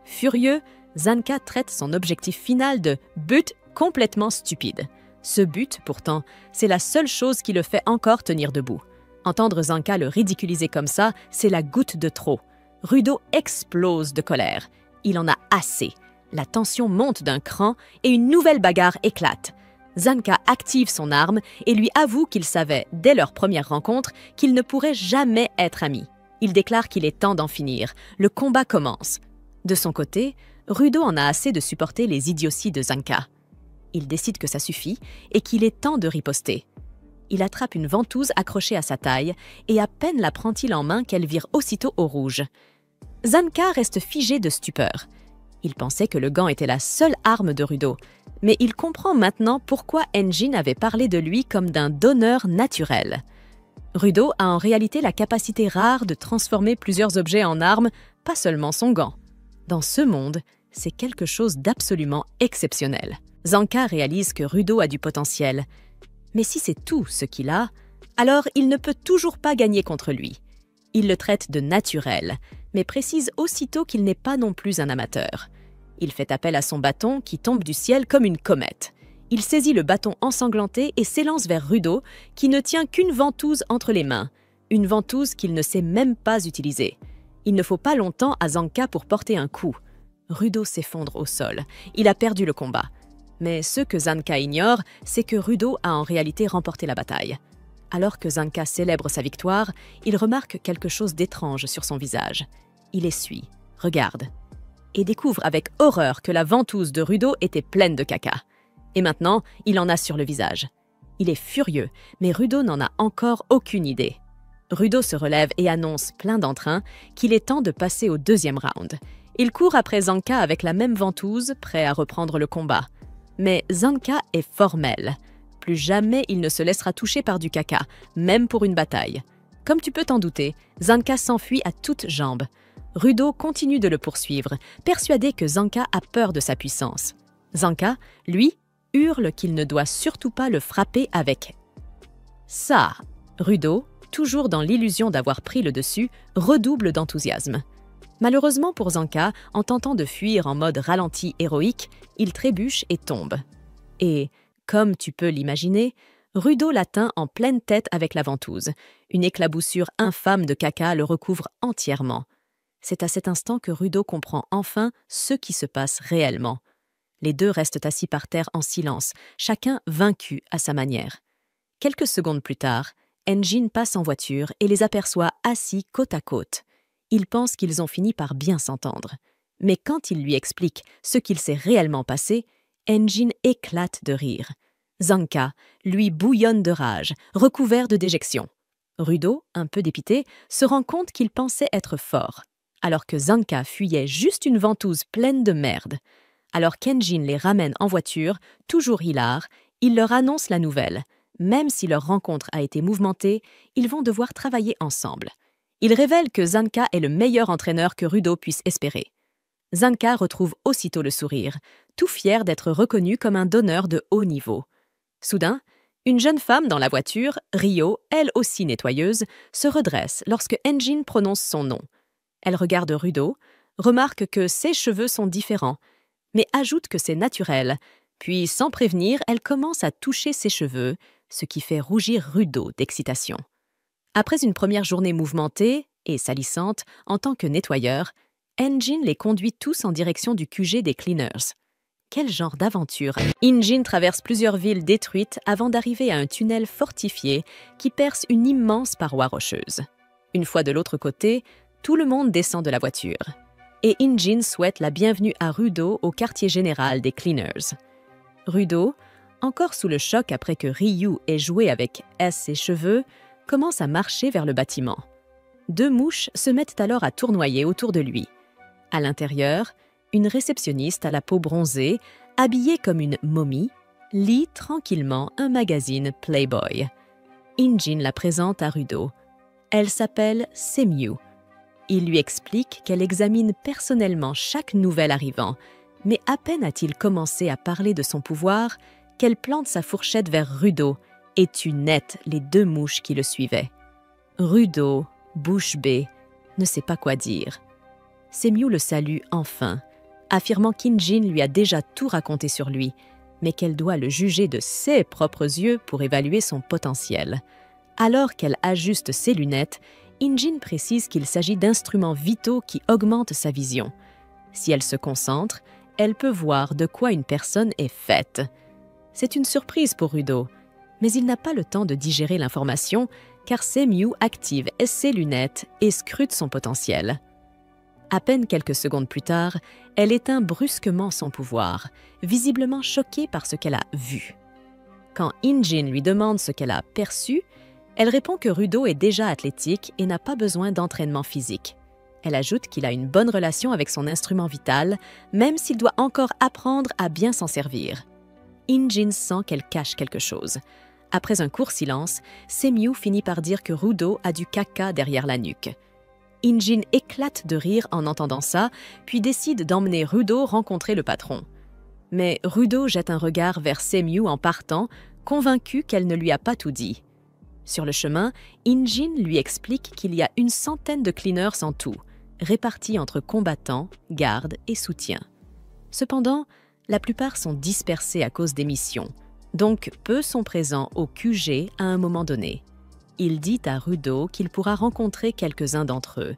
Furieux, Zanka traite son objectif final de « but complètement stupide ». Ce but, pourtant, c'est la seule chose qui le fait encore tenir debout. Entendre Zanka le ridiculiser comme ça, c'est la goutte de trop. Rudo explose de colère. Il en a assez. La tension monte d'un cran et une nouvelle bagarre éclate. Zanka active son arme et lui avoue qu'il savait, dès leur première rencontre, qu'ils ne pourraient jamais être amis. Il déclare qu'il est temps d'en finir. Le combat commence. De son côté, Rudo en a assez de supporter les idioties de Zanka. Il décide que ça suffit et qu'il est temps de riposter. Il attrape une ventouse accrochée à sa taille et à peine la prend-il en main qu'elle vire aussitôt au rouge. Zanka reste figé de stupeur. Il pensait que le gant était la seule arme de Rudo, mais il comprend maintenant pourquoi Engine avait parlé de lui comme d'un donneur naturel. Rudo a en réalité la capacité rare de transformer plusieurs objets en armes, pas seulement son gant. Dans ce monde, c'est quelque chose d'absolument exceptionnel. Zanka réalise que Rudo a du potentiel. Mais si c'est tout ce qu'il a, alors il ne peut toujours pas gagner contre lui. Il le traite de naturel, mais précise aussitôt qu'il n'est pas non plus un amateur. Il fait appel à son bâton qui tombe du ciel comme une comète. Il saisit le bâton ensanglanté et s'élance vers Rudo, qui ne tient qu'une ventouse entre les mains. Une ventouse qu'il ne sait même pas utiliser. Il ne faut pas longtemps à Zanka pour porter un coup. Rudo s'effondre au sol. Il a perdu le combat. Mais ce que Zanka ignore, c'est que Rudo a en réalité remporté la bataille. Alors que Zanka célèbre sa victoire, il remarque quelque chose d'étrange sur son visage. Il essuie, regarde, et découvre avec horreur que la ventouse de Rudo était pleine de caca. Et maintenant, il en a sur le visage. Il est furieux, mais Rudo n'en a encore aucune idée. Rudo se relève et annonce, plein d'entrain, qu'il est temps de passer au deuxième round. Il court après Zanka avec la même ventouse, prêt à reprendre le combat. Mais Zanka est formel. Plus jamais il ne se laissera toucher par du caca, même pour une bataille. Comme tu peux t'en douter, Zanka s'enfuit à toutes jambes. Rudo continue de le poursuivre, persuadé que Zanka a peur de sa puissance. Zanka, lui, hurle qu'il ne doit surtout pas le frapper avec ça. Rudo, toujours dans l'illusion d'avoir pris le dessus, redouble d'enthousiasme. Malheureusement pour Zanka, en tentant de fuir en mode ralenti héroïque, il trébuche et tombe. Et, comme tu peux l'imaginer, Rudo l'atteint en pleine tête avec la ventouse. Une éclaboussure infâme de caca le recouvre entièrement. C'est à cet instant que Rudo comprend enfin ce qui se passe réellement. Les deux restent assis par terre en silence, chacun vaincu à sa manière. Quelques secondes plus tard, Engine passe en voiture et les aperçoit assis côte à côte. Il pense qu'ils ont fini par bien s'entendre. Mais quand il lui explique ce qu'il s'est réellement passé, Engine éclate de rire. Zanka, lui, bouillonne de rage, recouvert de déjection. Rudo, un peu dépité, se rend compte qu'il pensait être fort, alors que Zanka fuyait juste une ventouse pleine de merde. Alors qu'Engine les ramène en voiture, toujours hilar, il leur annonce la nouvelle. Même si leur rencontre a été mouvementée, ils vont devoir travailler ensemble. Il révèle que Zanka est le meilleur entraîneur que Rudo puisse espérer. Zanka retrouve aussitôt le sourire, tout fier d'être reconnu comme un donneur de haut niveau. Soudain, une jeune femme dans la voiture, Rio, elle aussi nettoyeuse, se redresse lorsque Engine prononce son nom. Elle regarde Rudo, remarque que ses cheveux sont différents, mais ajoute que c'est naturel. Puis, sans prévenir, elle commence à toucher ses cheveux, ce qui fait rougir Rudo d'excitation. Après une première journée mouvementée et salissante en tant que nettoyeur, Engine les conduit tous en direction du QG des Cleaners. Quel genre d'aventure! Engine traverse plusieurs villes détruites avant d'arriver à un tunnel fortifié qui perce une immense paroi rocheuse. Une fois de l'autre côté, tout le monde descend de la voiture. Et Engine souhaite la bienvenue à Rudo au quartier général des Cleaners. Rudo, encore sous le choc après que Ryu ait joué avec ses cheveux, commence à marcher vers le bâtiment. Deux mouches se mettent alors à tournoyer autour de lui. À l'intérieur, une réceptionniste à la peau bronzée, habillée comme une momie, lit tranquillement un magazine Playboy. Injin la présente à Rudo. Elle s'appelle Semiu. Il lui explique qu'elle examine personnellement chaque nouvel arrivant, mais à peine a-t-il commencé à parler de son pouvoir qu'elle plante sa fourchette vers Rudo et tue net les 2 mouches qui le suivaient. Rudo, bouche bée, ne sait pas quoi dire. Semiu le salue enfin, affirmant qu'Injin lui a déjà tout raconté sur lui, mais qu'elle doit le juger de ses propres yeux pour évaluer son potentiel. Alors qu'elle ajuste ses lunettes, Injin précise qu'il s'agit d'instruments vitaux qui augmentent sa vision. Si elle se concentre, elle peut voir de quoi une personne est faite. C'est une surprise pour Rudo, mais il n'a pas le temps de digérer l'information car Semiu active ses lunettes et scrute son potentiel. À peine quelques secondes plus tard, elle éteint brusquement son pouvoir, visiblement choquée par ce qu'elle a vu. Quand Injin lui demande ce qu'elle a perçu, elle répond que Rudo est déjà athlétique et n'a pas besoin d'entraînement physique. Elle ajoute qu'il a une bonne relation avec son instrument vital, même s'il doit encore apprendre à bien s'en servir. Injin sent qu'elle cache quelque chose. Après un court silence, Semiu finit par dire que Rudo a du caca derrière la nuque. Injin éclate de rire en entendant ça, puis décide d'emmener Rudo rencontrer le patron. Mais Rudo jette un regard vers Semiu en partant, convaincu qu'elle ne lui a pas tout dit. Sur le chemin, Injin lui explique qu'il y a 100 de cleaners en tout, répartis entre combattants, gardes et soutiens. Cependant, la plupart sont dispersés à cause des missions, donc peu sont présents au QG à un moment donné. Il dit à Rudo qu'il pourra rencontrer quelques-uns d'entre eux,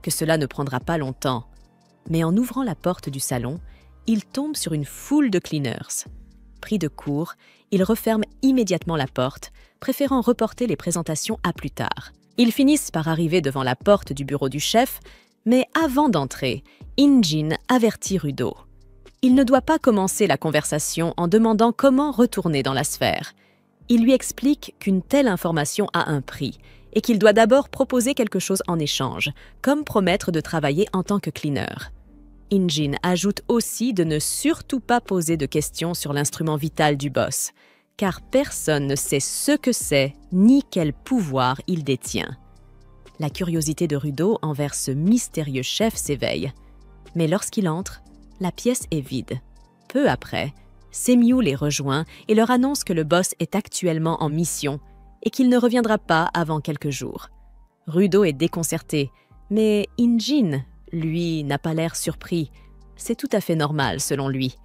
que cela ne prendra pas longtemps. Mais en ouvrant la porte du salon, il tombe sur une foule de cleaners. Pris de court, il referme immédiatement la porte, préférant reporter les présentations à plus tard. Ils finissent par arriver devant la porte du bureau du chef, mais avant d'entrer, Injin avertit Rudo. Il ne doit pas commencer la conversation en demandant comment retourner dans la sphère. Il lui explique qu'une telle information a un prix et qu'il doit d'abord proposer quelque chose en échange, comme promettre de travailler en tant que cleaner. Injin ajoute aussi de ne surtout pas poser de questions sur l'instrument vital du boss, car personne ne sait ce que c'est ni quel pouvoir il détient. La curiosité de Rudo envers ce mystérieux chef s'éveille. Mais lorsqu'il entre, la pièce est vide. Peu après, Semiu les rejoint et leur annonce que le boss est actuellement en mission et qu'il ne reviendra pas avant quelques jours. Rudo est déconcerté, mais Injin, lui, n'a pas l'air surpris. C'est tout à fait normal, selon lui.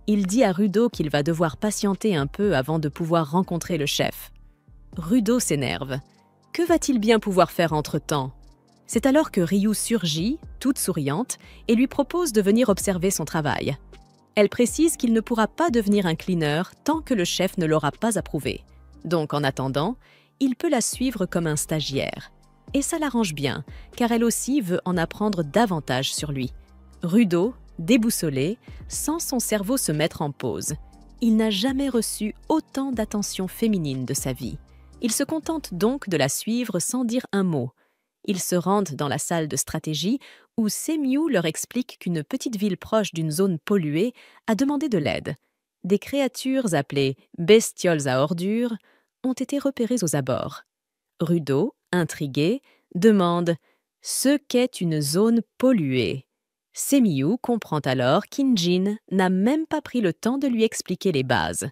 Il dit à Rudo qu'il va devoir patienter un peu avant de pouvoir rencontrer le chef. Rudo s'énerve. Que va-t-il bien pouvoir faire entre-temps ? C'est alors que Ryu surgit, toute souriante, et lui propose de venir observer son travail. Elle précise qu'il ne pourra pas devenir un cleaner tant que le chef ne l'aura pas approuvé. Donc, en attendant, il peut la suivre comme un stagiaire. Et ça l'arrange bien, car elle aussi veut en apprendre davantage sur lui. Rudo, déboussolé, sent son cerveau se mettre en pause. Il n'a jamais reçu autant d'attention féminine de sa vie. Il se contente donc de la suivre sans dire un mot. Ils se rendent dans la salle de stratégie où Semiu leur explique qu'une petite ville proche d'une zone polluée a demandé de l'aide. Des créatures appelées « bestioles à ordures » ont été repérées aux abords. Rudo, intrigué, demande « ce qu'est une zone polluée ». Semiu comprend alors qu'Injin n'a même pas pris le temps de lui expliquer les bases.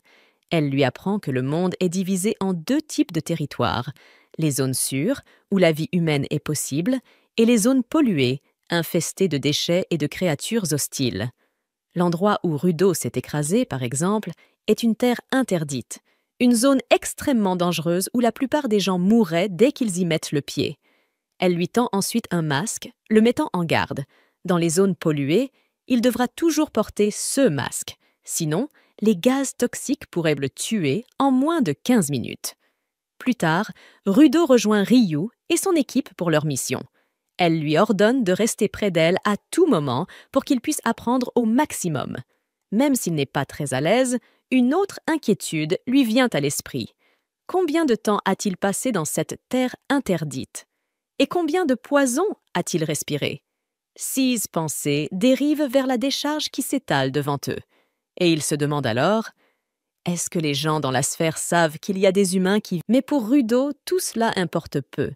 Elle lui apprend que le monde est divisé en 2 types de territoires, les zones sûres, où la vie humaine est possible, et les zones polluées, infestées de déchets et de créatures hostiles. L'endroit où Rudo s'est écrasé, par exemple, est une terre interdite, une zone extrêmement dangereuse où la plupart des gens mourraient dès qu'ils y mettent le pied. Elle lui tend ensuite un masque, le mettant en garde. Dans les zones polluées, il devra toujours porter ce masque. Sinon, les gaz toxiques pourraient le tuer en moins de 15 minutes. Plus tard, Rudo rejoint Ryu et son équipe pour leur mission. Elle lui ordonne de rester près d'elle à tout moment pour qu'il puisse apprendre au maximum. Même s'il n'est pas très à l'aise, une autre inquiétude lui vient à l'esprit. Combien de temps a-t-il passé dans cette terre interdite ? Et combien de poison a-t-il respiré ? 6 pensées dérivent vers la décharge qui s'étale devant eux. Et il se demande alors: est-ce que les gens dans la sphère savent qu'il y a des humains qui... Mais pour Rudo, tout cela importe peu,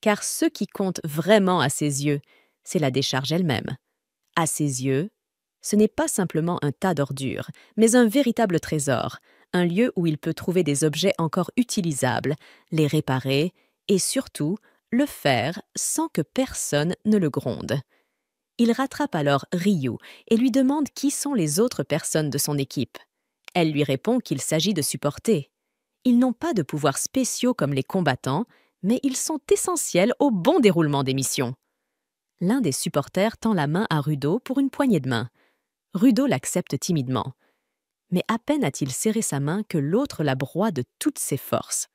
car ce qui compte vraiment à ses yeux, c'est la décharge elle-même. À ses yeux, ce n'est pas simplement un tas d'ordures, mais un véritable trésor, un lieu où il peut trouver des objets encore utilisables, les réparer et surtout le faire sans que personne ne le gronde. Il rattrape alors Ryu et lui demande qui sont les autres personnes de son équipe. Elle lui répond qu'il s'agit de supporter. Ils n'ont pas de pouvoirs spéciaux comme les combattants, mais ils sont essentiels au bon déroulement des missions. L'un des supporters tend la main à Rudo pour une poignée de main. Rudo l'accepte timidement. Mais à peine a-t-il serré sa main que l'autre la broie de toutes ses forces.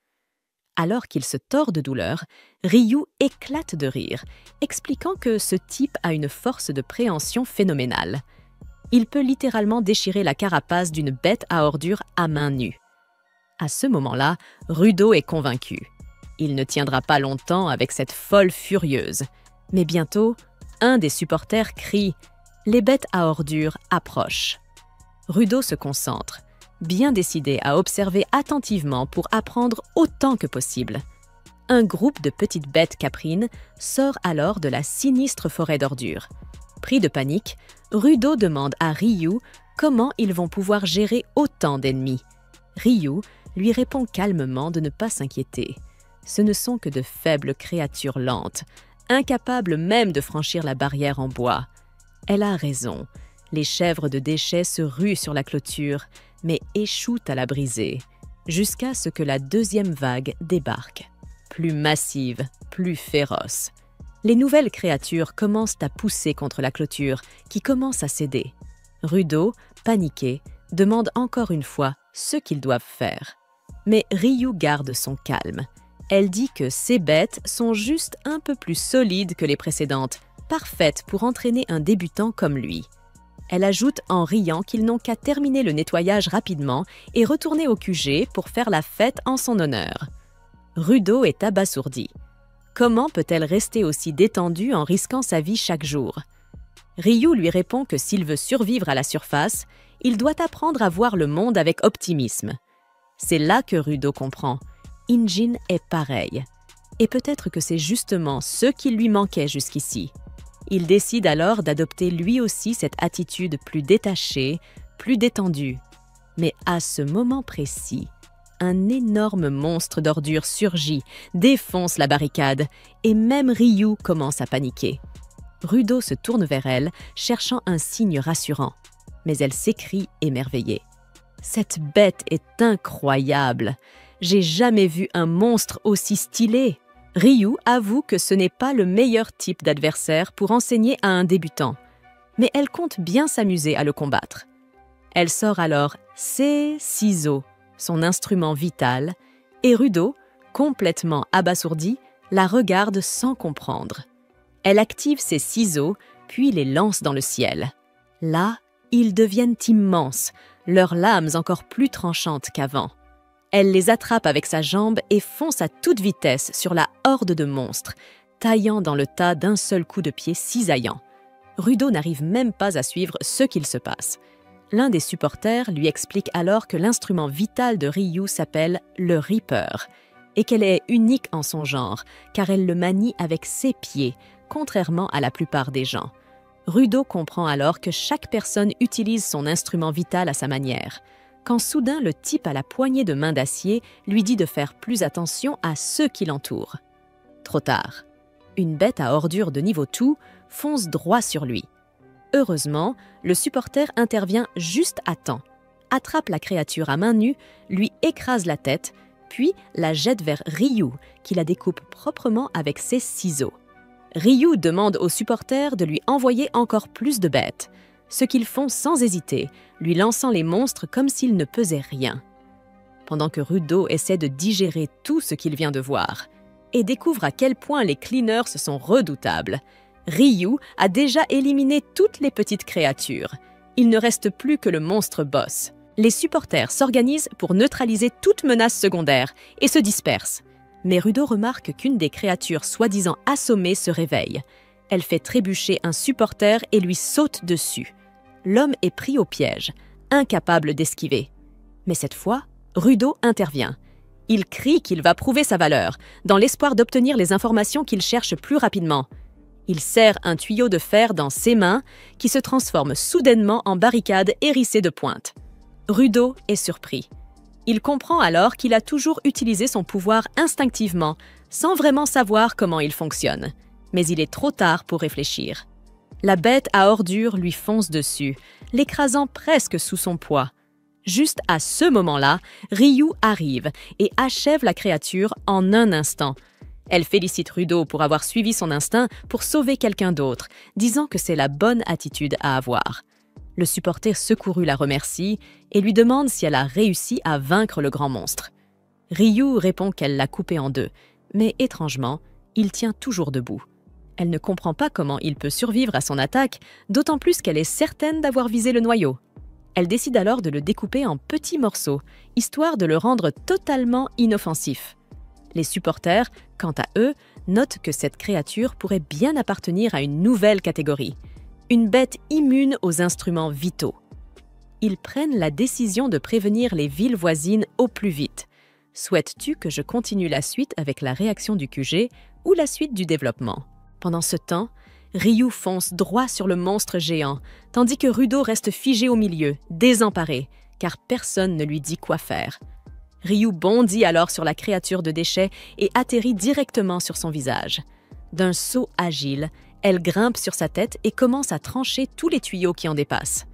Alors qu'il se tord de douleur, Ryu éclate de rire, expliquant que ce type a une force de préhension phénoménale. Il peut littéralement déchirer la carapace d'une bête à ordures à main nue. À ce moment-là, Rudo est convaincu. Il ne tiendra pas longtemps avec cette folle furieuse. Mais bientôt, un des supporters crie « Les bêtes à ordures approchent ». Rudo se concentre, bien décidé à observer attentivement pour apprendre autant que possible. Un groupe de petites bêtes caprines sort alors de la sinistre forêt d'ordures. Pris de panique, Rudo demande à Ryu comment ils vont pouvoir gérer autant d'ennemis. Ryu lui répond calmement de ne pas s'inquiéter. Ce ne sont que de faibles créatures lentes, incapables même de franchir la barrière en bois. Elle a raison. Les chèvres de déchets se ruent sur la clôture, mais échouent à la briser, jusqu'à ce que la deuxième vague débarque. Plus massive, plus féroce. Les nouvelles créatures commencent à pousser contre la clôture, qui commence à céder. Rudo, paniqué, demande encore une fois ce qu'ils doivent faire. Mais Ryu garde son calme. Elle dit que ces bêtes sont juste un peu plus solides que les précédentes, parfaites pour entraîner un débutant comme lui. Elle ajoute en riant qu'ils n'ont qu'à terminer le nettoyage rapidement et retourner au QG pour faire la fête en son honneur. Rudo est abasourdi. Comment peut-elle rester aussi détendue en risquant sa vie chaque jour? Ryu lui répond que s'il veut survivre à la surface, il doit apprendre à voir le monde avec optimisme. C'est là que Rudo comprend. Injin est pareil. Et peut-être que c'est justement ce qui lui manquait jusqu'ici. Il décide alors d'adopter lui aussi cette attitude plus détachée, plus détendue. Mais à ce moment précis, un énorme monstre d'ordures surgit, défonce la barricade, et même Ryu commence à paniquer. Rudo se tourne vers elle, cherchant un signe rassurant. Mais elle s'écrie émerveillée. « Cette bête est incroyable! J'ai jamais vu un monstre aussi stylé! » Ryu avoue que ce n'est pas le meilleur type d'adversaire pour enseigner à un débutant, mais elle compte bien s'amuser à le combattre. Elle sort alors ses ciseaux, son instrument vital, et Rudo, complètement abasourdi, la regarde sans comprendre. Elle active ses ciseaux, puis les lance dans le ciel. Là, ils deviennent immenses, leurs lames encore plus tranchantes qu'avant. Elle les attrape avec sa jambe et fonce à toute vitesse sur la horde de monstres, taillant dans le tas d'un seul coup de pied cisaillant. Rudo n'arrive même pas à suivre ce qu'il se passe. L'un des supporters lui explique alors que l'instrument vital de Ryu s'appelle le Reaper et qu'elle est unique en son genre, car elle le manie avec ses pieds, contrairement à la plupart des gens. Rudo comprend alors que chaque personne utilise son instrument vital à sa manière, quand soudain le type à la poignée de main d'acier lui dit de faire plus attention à ceux qui l'entourent. Trop tard. Une bête à ordures de niveau 2 fonce droit sur lui. Heureusement, le supporter intervient juste à temps, attrape la créature à main nue, lui écrase la tête, puis la jette vers Ryu, qui la découpe proprement avec ses ciseaux. Ryu demande aux supporters de lui envoyer encore plus de bêtes, ce qu'ils font sans hésiter, lui lançant les monstres comme s'ils ne pesaient rien. Pendant que Rudo essaie de digérer tout ce qu'il vient de voir et découvre à quel point les cleaners sont redoutables, Ryu a déjà éliminé toutes les petites créatures. Il ne reste plus que le monstre boss. Les supporters s'organisent pour neutraliser toute menace secondaire et se dispersent. Mais Rudo remarque qu'une des créatures soi-disant assommées se réveille. Elle fait trébucher un supporter et lui saute dessus. L'homme est pris au piège. incapable d'esquiver. Mais cette fois, Rudo intervient. Il crie qu'il va prouver sa valeur, dans l'espoir d'obtenir les informations qu'il cherche plus rapidement. Il serre un tuyau de fer dans ses mains, qui se transforme soudainement en barricade hérissée de pointes. Rudo est surpris. Il comprend alors qu'il a toujours utilisé son pouvoir instinctivement, sans vraiment savoir comment il fonctionne. Mais il est trop tard pour réfléchir. La bête à ordures lui fonce dessus, l'écrasant presque sous son poids. Juste à ce moment-là, Ryu arrive et achève la créature en un instant. Elle félicite Rudo pour avoir suivi son instinct pour sauver quelqu'un d'autre, disant que c'est la bonne attitude à avoir. Le supporter secouru la remercie et lui demande si elle a réussi à vaincre le grand monstre. Ryu répond qu'elle l'a coupé en deux, mais étrangement, il tient toujours debout. Elle ne comprend pas comment il peut survivre à son attaque, d'autant plus qu'elle est certaine d'avoir visé le noyau. Elle décide alors de le découper en petits morceaux, histoire de le rendre totalement inoffensif. Les supporters, quant à eux, notent que cette créature pourrait bien appartenir à une nouvelle catégorie, une bête immune aux instruments vitaux. Ils prennent la décision de prévenir les villes voisines au plus vite. Souhaites-tu que je continue la suite avec la réaction du QG ou la suite du développement? Pendant ce temps, Ryu fonce droit sur le monstre géant, tandis que Rudo reste figé au milieu, désemparé, car personne ne lui dit quoi faire. Ryu bondit alors sur la créature de déchets et atterrit directement sur son visage. D'un saut agile, elle grimpe sur sa tête et commence à trancher tous les tuyaux qui en dépassent.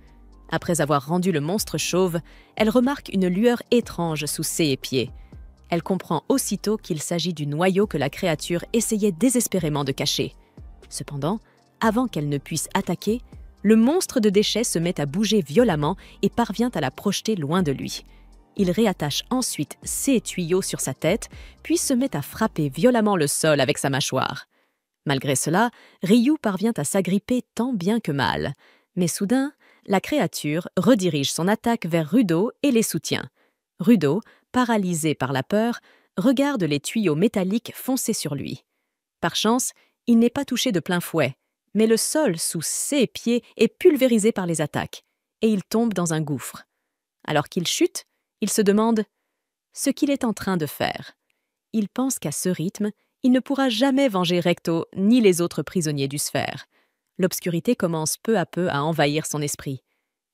Après avoir rendu le monstre chauve, elle remarque une lueur étrange sous ses pieds. Elle comprend aussitôt qu'il s'agit du noyau que la créature essayait désespérément de cacher. Cependant, avant qu'elle ne puisse attaquer, le monstre de déchets se met à bouger violemment et parvient à la projeter loin de lui. Il réattache ensuite ses tuyaux sur sa tête, puis se met à frapper violemment le sol avec sa mâchoire. Malgré cela, Ryu parvient à s'agripper tant bien que mal. Mais soudain, la créature redirige son attaque vers Rudo et les soutient. Rudo, paralysé par la peur, regarde les tuyaux métalliques foncer sur lui. Par chance, il n'est pas touché de plein fouet, mais le sol sous ses pieds est pulvérisé par les attaques, et il tombe dans un gouffre. Alors qu'il chute, il se demande ce qu'il est en train de faire. Il pense qu'à ce rythme, il ne pourra jamais venger Recto ni les autres prisonniers du Sphère. L'obscurité commence peu à peu à envahir son esprit.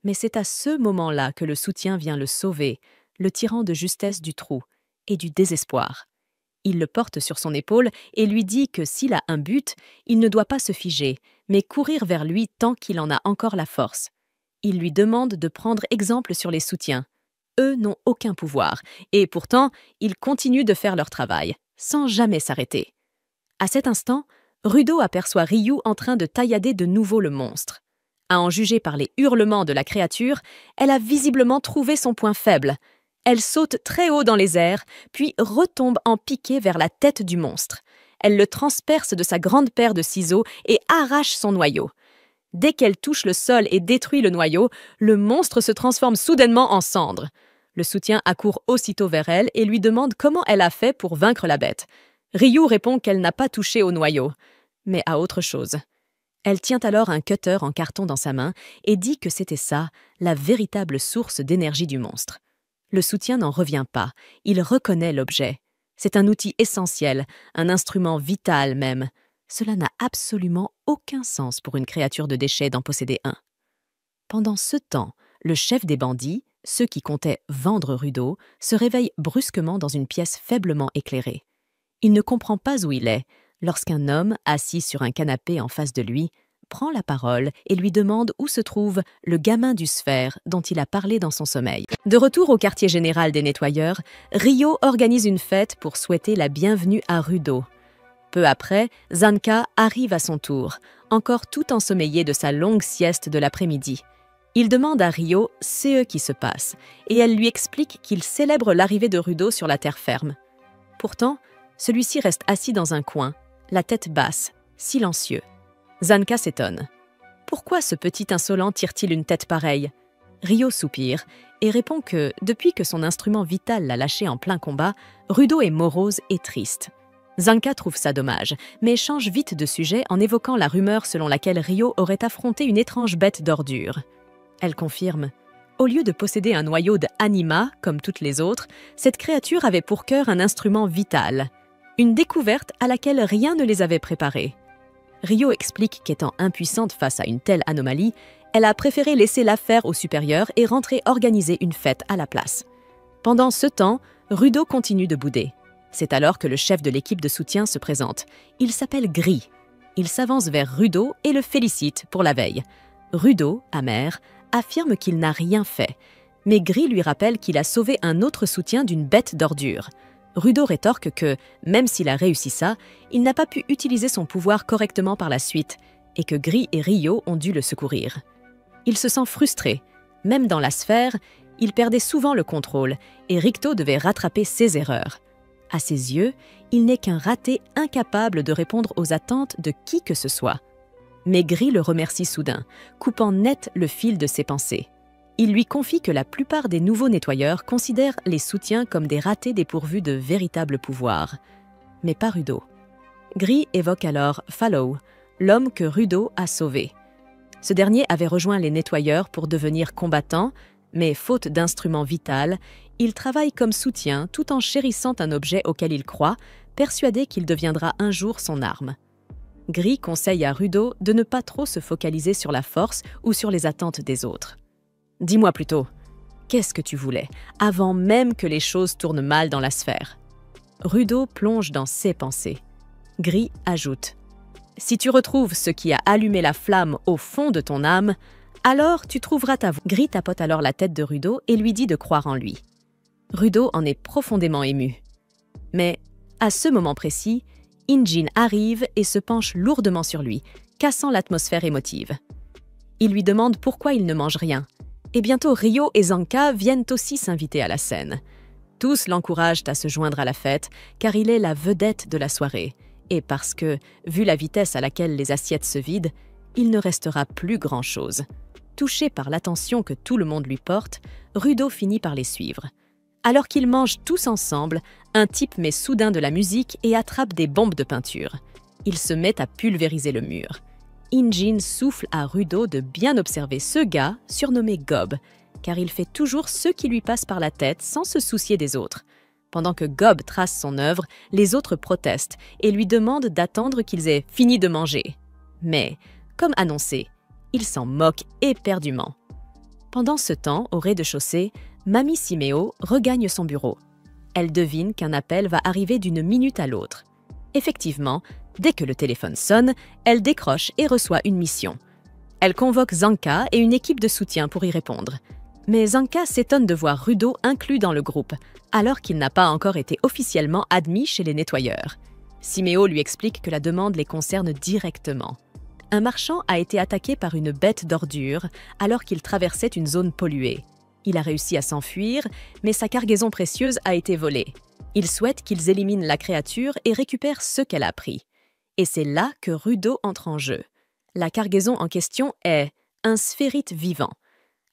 Mais c'est à ce moment-là que le soutien vient le sauver, le tirant de justesse du trou et du désespoir. Il le porte sur son épaule et lui dit que s'il a un but, il ne doit pas se figer, mais courir vers lui tant qu'il en a encore la force. Il lui demande de prendre exemple sur les soutiens. Eux n'ont aucun pouvoir, et pourtant, ils continuent de faire leur travail, sans jamais s'arrêter. À cet instant, Rudo aperçoit Ryu en train de taillader de nouveau le monstre. À en juger par les hurlements de la créature, elle a visiblement trouvé son point faible. Elle saute très haut dans les airs, puis retombe en piqué vers la tête du monstre. Elle le transperce de sa grande paire de ciseaux et arrache son noyau. Dès qu'elle touche le sol et détruit le noyau, le monstre se transforme soudainement en cendres. Le soutien accourt aussitôt vers elle et lui demande comment elle a fait pour vaincre la bête. Ryu répond qu'elle n'a pas touché au noyau, mais à autre chose. Elle tient alors un cutter en carton dans sa main et dit que c'était ça, la véritable source d'énergie du monstre. Le soutien n'en revient pas, il reconnaît l'objet. C'est un outil essentiel, un instrument vital même. Cela n'a absolument aucun sens pour une créature de déchets d'en posséder un. Pendant ce temps, le chef des bandits, ceux qui comptaient vendre Rudo, se réveille brusquement dans une pièce faiblement éclairée. Il ne comprend pas où il est, lorsqu'un homme, assis sur un canapé en face de lui, prend la parole et lui demande où se trouve le gamin du Sphère dont il a parlé dans son sommeil. De retour au quartier général des nettoyeurs, Ryo organise une fête pour souhaiter la bienvenue à Rudo. Peu après, Zanka arrive à son tour, encore tout ensommeillé de sa longue sieste de l'après-midi. Il demande à Ryo ce qui se passe, et elle lui explique qu'il célèbre l'arrivée de Rudo sur la terre ferme. Pourtant, celui-ci reste assis dans un coin, la tête basse, silencieux. Zanka s'étonne. Pourquoi ce petit insolent tire-t-il une tête pareille? Ryo soupire et répond que, depuis que son instrument vital l'a lâché en plein combat, Rudo est morose et triste. Zanka trouve ça dommage, mais change vite de sujet en évoquant la rumeur selon laquelle Ryo aurait affronté une étrange bête d'ordure. Elle confirme « Je n'ai jamais vu de bête aussi grande. Elle Au lieu de posséder un noyau d'anima, comme toutes les autres, cette créature avait pour cœur un instrument vital, une découverte à laquelle rien ne les avait préparés. Rio explique qu'étant impuissante face à une telle anomalie, elle a préféré laisser l'affaire aux supérieurs et rentrer organiser une fête à la place. Pendant ce temps, Rudo continue de bouder. C'est alors que le chef de l'équipe de soutien se présente. Il s'appelle Gris. Il s'avance vers Rudo et le félicite pour la veille. Rudo, amer, affirme qu'il n'a rien fait, mais Gris lui rappelle qu'il a sauvé un autre soutien d'une bête d'ordure. Rudo rétorque que, même s'il a réussi ça, il n'a pas pu utiliser son pouvoir correctement par la suite, et que Gris et Rio ont dû le secourir. Il se sent frustré. Même dans la sphère, il perdait souvent le contrôle, et Ricto devait rattraper ses erreurs. À ses yeux, il n'est qu'un raté incapable de répondre aux attentes de qui que ce soit. Mais Gris le remercie soudain, coupant net le fil de ses pensées. Il lui confie que la plupart des nouveaux nettoyeurs considèrent les soutiens comme des ratés dépourvus de véritable pouvoir. Mais pas Rudo. Gris évoque alors Fallow, l'homme que Rudo a sauvé. Ce dernier avait rejoint les nettoyeurs pour devenir combattant, mais faute d'instrument vital, il travaille comme soutien tout en chérissant un objet auquel il croit, persuadé qu'il deviendra un jour son arme. Gris conseille à Rudo de ne pas trop se focaliser sur la force ou sur les attentes des autres. « Dis-moi plutôt, qu'est-ce que tu voulais, avant même que les choses tournent mal dans la sphère ?» Rudo plonge dans ses pensées. Gris ajoute « Si tu retrouves ce qui a allumé la flamme au fond de ton âme, alors tu trouveras ta voie. » Gris tapote alors la tête de Rudo et lui dit de croire en lui. Rudo en est profondément ému. Mais, à ce moment précis, Injin arrive et se penche lourdement sur lui, cassant l'atmosphère émotive. Il lui demande pourquoi il ne mange rien. Et bientôt Rio et Zanka viennent aussi s'inviter à la scène. Tous l'encouragent à se joindre à la fête, car il est la vedette de la soirée. Et parce que, vu la vitesse à laquelle les assiettes se vident, il ne restera plus grand-chose. Touché par l'attention que tout le monde lui porte, Rudo finit par les suivre. Alors qu'ils mangent tous ensemble, un type met soudain de la musique et attrape des bombes de peinture. Il se met à pulvériser le mur. Injin souffle à Rudo de bien observer ce gars, surnommé Gob, car il fait toujours ce qui lui passe par la tête sans se soucier des autres. Pendant que Gob trace son œuvre, les autres protestent et lui demandent d'attendre qu'ils aient fini de manger. Mais, comme annoncé, il s'en moque éperdument. Pendant ce temps, au rez-de-chaussée, Mamie Siméo regagne son bureau. Elle devine qu'un appel va arriver d'une minute à l'autre. Effectivement, dès que le téléphone sonne, elle décroche et reçoit une mission. Elle convoque Zanka et une équipe de soutien pour y répondre. Mais Zanka s'étonne de voir Rudo inclus dans le groupe, alors qu'il n'a pas encore été officiellement admis chez les nettoyeurs. Siméo lui explique que la demande les concerne directement. Un marchand a été attaqué par une bête d'ordure alors qu'il traversait une zone polluée. Il a réussi à s'enfuir, mais sa cargaison précieuse a été volée. Il souhaite qu'ils éliminent la créature et récupèrent ce qu'elle a pris. Et c'est là que Rudo entre en jeu. La cargaison en question est un sphérite vivant.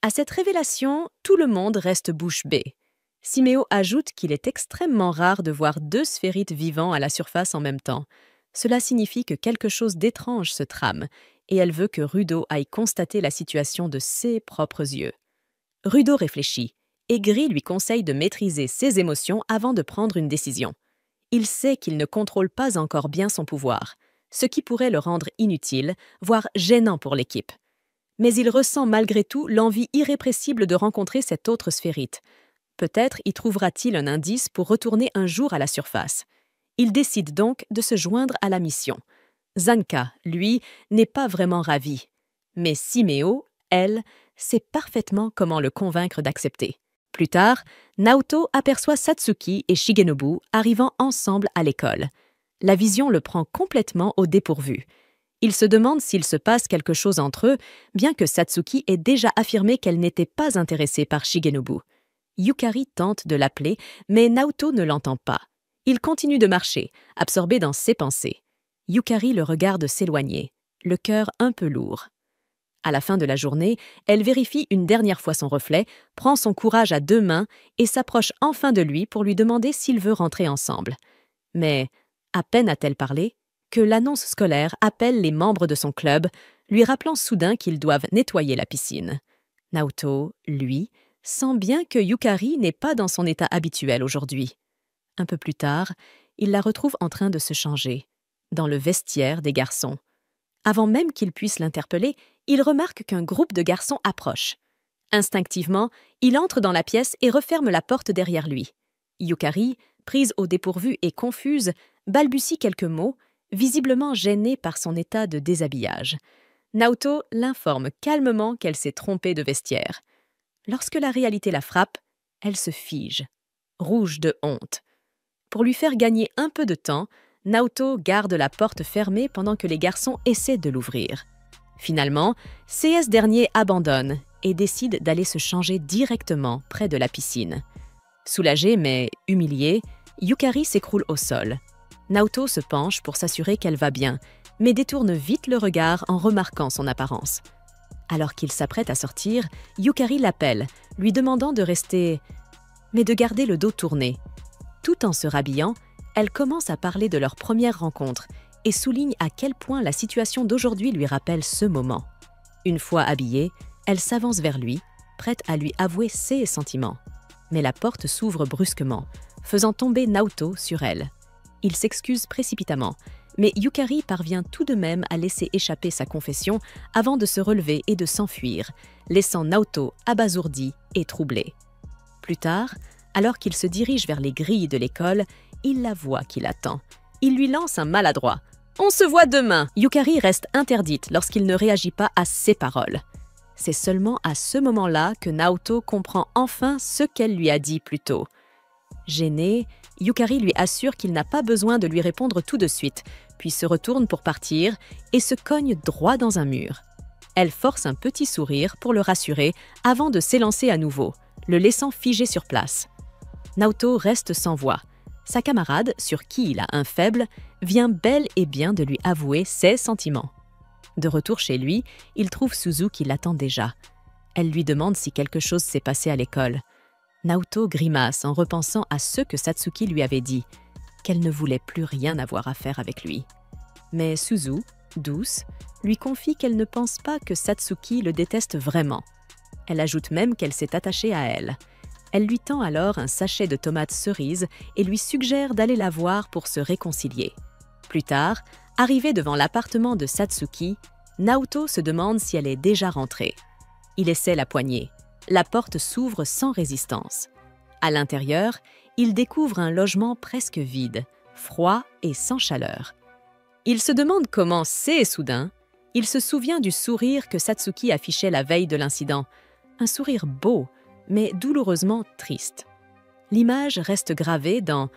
À cette révélation, tout le monde reste bouche bée. Siméo ajoute qu'il est extrêmement rare de voir deux sphérites vivants à la surface en même temps. Cela signifie que quelque chose d'étrange se trame, et elle veut que Rudo aille constater la situation de ses propres yeux. Rudo réfléchit, et Gris lui conseille de maîtriser ses émotions avant de prendre une décision. Il sait qu'il ne contrôle pas encore bien son pouvoir, ce qui pourrait le rendre inutile, voire gênant pour l'équipe. Mais il ressent malgré tout l'envie irrépressible de rencontrer cette autre sphérite. Peut-être y trouvera-t-il un indice pour retourner un jour à la surface. Il décide donc de se joindre à la mission. Zanka, lui, n'est pas vraiment ravi. Mais Siméo, elle, sait parfaitement comment le convaincre d'accepter. Plus tard, Naoto aperçoit Satsuki et Shigenobu arrivant ensemble à l'école. La vision le prend complètement au dépourvu. Il se demande s'il se passe quelque chose entre eux, bien que Satsuki ait déjà affirmé qu'elle n'était pas intéressée par Shigenobu. Yukari tente de l'appeler, mais Naoto ne l'entend pas. Il continue de marcher, absorbé dans ses pensées. Yukari le regarde s'éloigner, le cœur un peu lourd. À la fin de la journée, elle vérifie une dernière fois son reflet, prend son courage à deux mains et s'approche enfin de lui pour lui demander s'il veut rentrer ensemble. Mais, à peine a-t-elle parlé, que l'annonce scolaire appelle les membres de son club, lui rappelant soudain qu'ils doivent nettoyer la piscine. Naoto, lui, sent bien que Yukari n'est pas dans son état habituel aujourd'hui. Un peu plus tard, il la retrouve en train de se changer, dans le vestiaire des garçons. Avant même qu'il puisse l'interpeller, il remarque qu'un groupe de garçons approche. Instinctivement, il entre dans la pièce et referme la porte derrière lui. Yukari, prise au dépourvu et confuse, balbutie quelques mots, visiblement gênée par son état de déshabillage. Naoto l'informe calmement qu'elle s'est trompée de vestiaire. Lorsque la réalité la frappe, elle se fige, rouge de honte. Pour lui faire gagner un peu de temps, Naoto garde la porte fermée pendant que les garçons essaient de l'ouvrir. Finalement, CS dernier abandonne et décide d'aller se changer directement près de la piscine. Soulagée mais humiliée, Yukari s'écroule au sol. Naoto se penche pour s'assurer qu'elle va bien, mais détourne vite le regard en remarquant son apparence. Alors qu'il s'apprête à sortir, Yukari l'appelle, lui demandant de rester, mais de garder le dos tourné. Tout en se rhabillant, elle commence à parler de leur première rencontre et souligne à quel point la situation d'aujourd'hui lui rappelle ce moment. Une fois habillée, elle s'avance vers lui, prête à lui avouer ses sentiments. Mais la porte s'ouvre brusquement, faisant tomber Naoto sur elle. Il s'excuse précipitamment, mais Yukari parvient tout de même à laisser échapper sa confession avant de se relever et de s'enfuir, laissant Naoto abasourdi et troublé. Plus tard, alors qu'il se dirige vers les grilles de l'école, il la voit qui l'attend. Il lui lance un maladroit. « On se voit demain !» Yukari reste interdite lorsqu'il ne réagit pas à ses paroles. C'est seulement à ce moment-là que Naoto comprend enfin ce qu'elle lui a dit plus tôt. Gêné, Yukari lui assure qu'il n'a pas besoin de lui répondre tout de suite, puis se retourne pour partir et se cogne droit dans un mur. Elle force un petit sourire pour le rassurer avant de s'élancer à nouveau, le laissant figé sur place. Naoto reste sans voix. Sa camarade, sur qui il a un faible, vient bel et bien de lui avouer ses sentiments. De retour chez lui, il trouve Suzu qui l'attend déjà. Elle lui demande si quelque chose s'est passé à l'école. Naoto grimace en repensant à ce que Satsuki lui avait dit, qu'elle ne voulait plus rien avoir à faire avec lui. Mais Suzu, douce, lui confie qu'elle ne pense pas que Satsuki le déteste vraiment. Elle ajoute même qu'elle s'est attachée à elle. Elle lui tend alors un sachet de tomates cerises et lui suggère d'aller la voir pour se réconcilier. Plus tard, arrivé devant l'appartement de Satsuki, Naoto se demande si elle est déjà rentrée. Il essaie la poignée. La porte s'ouvre sans résistance. À l'intérieur, il découvre un logement presque vide, froid et sans chaleur. Il se demande comment c'est soudain. Il se souvient du sourire que Satsuki affichait la veille de l'incident. Un sourire beau, mais douloureusement triste. L'image reste gravée dans...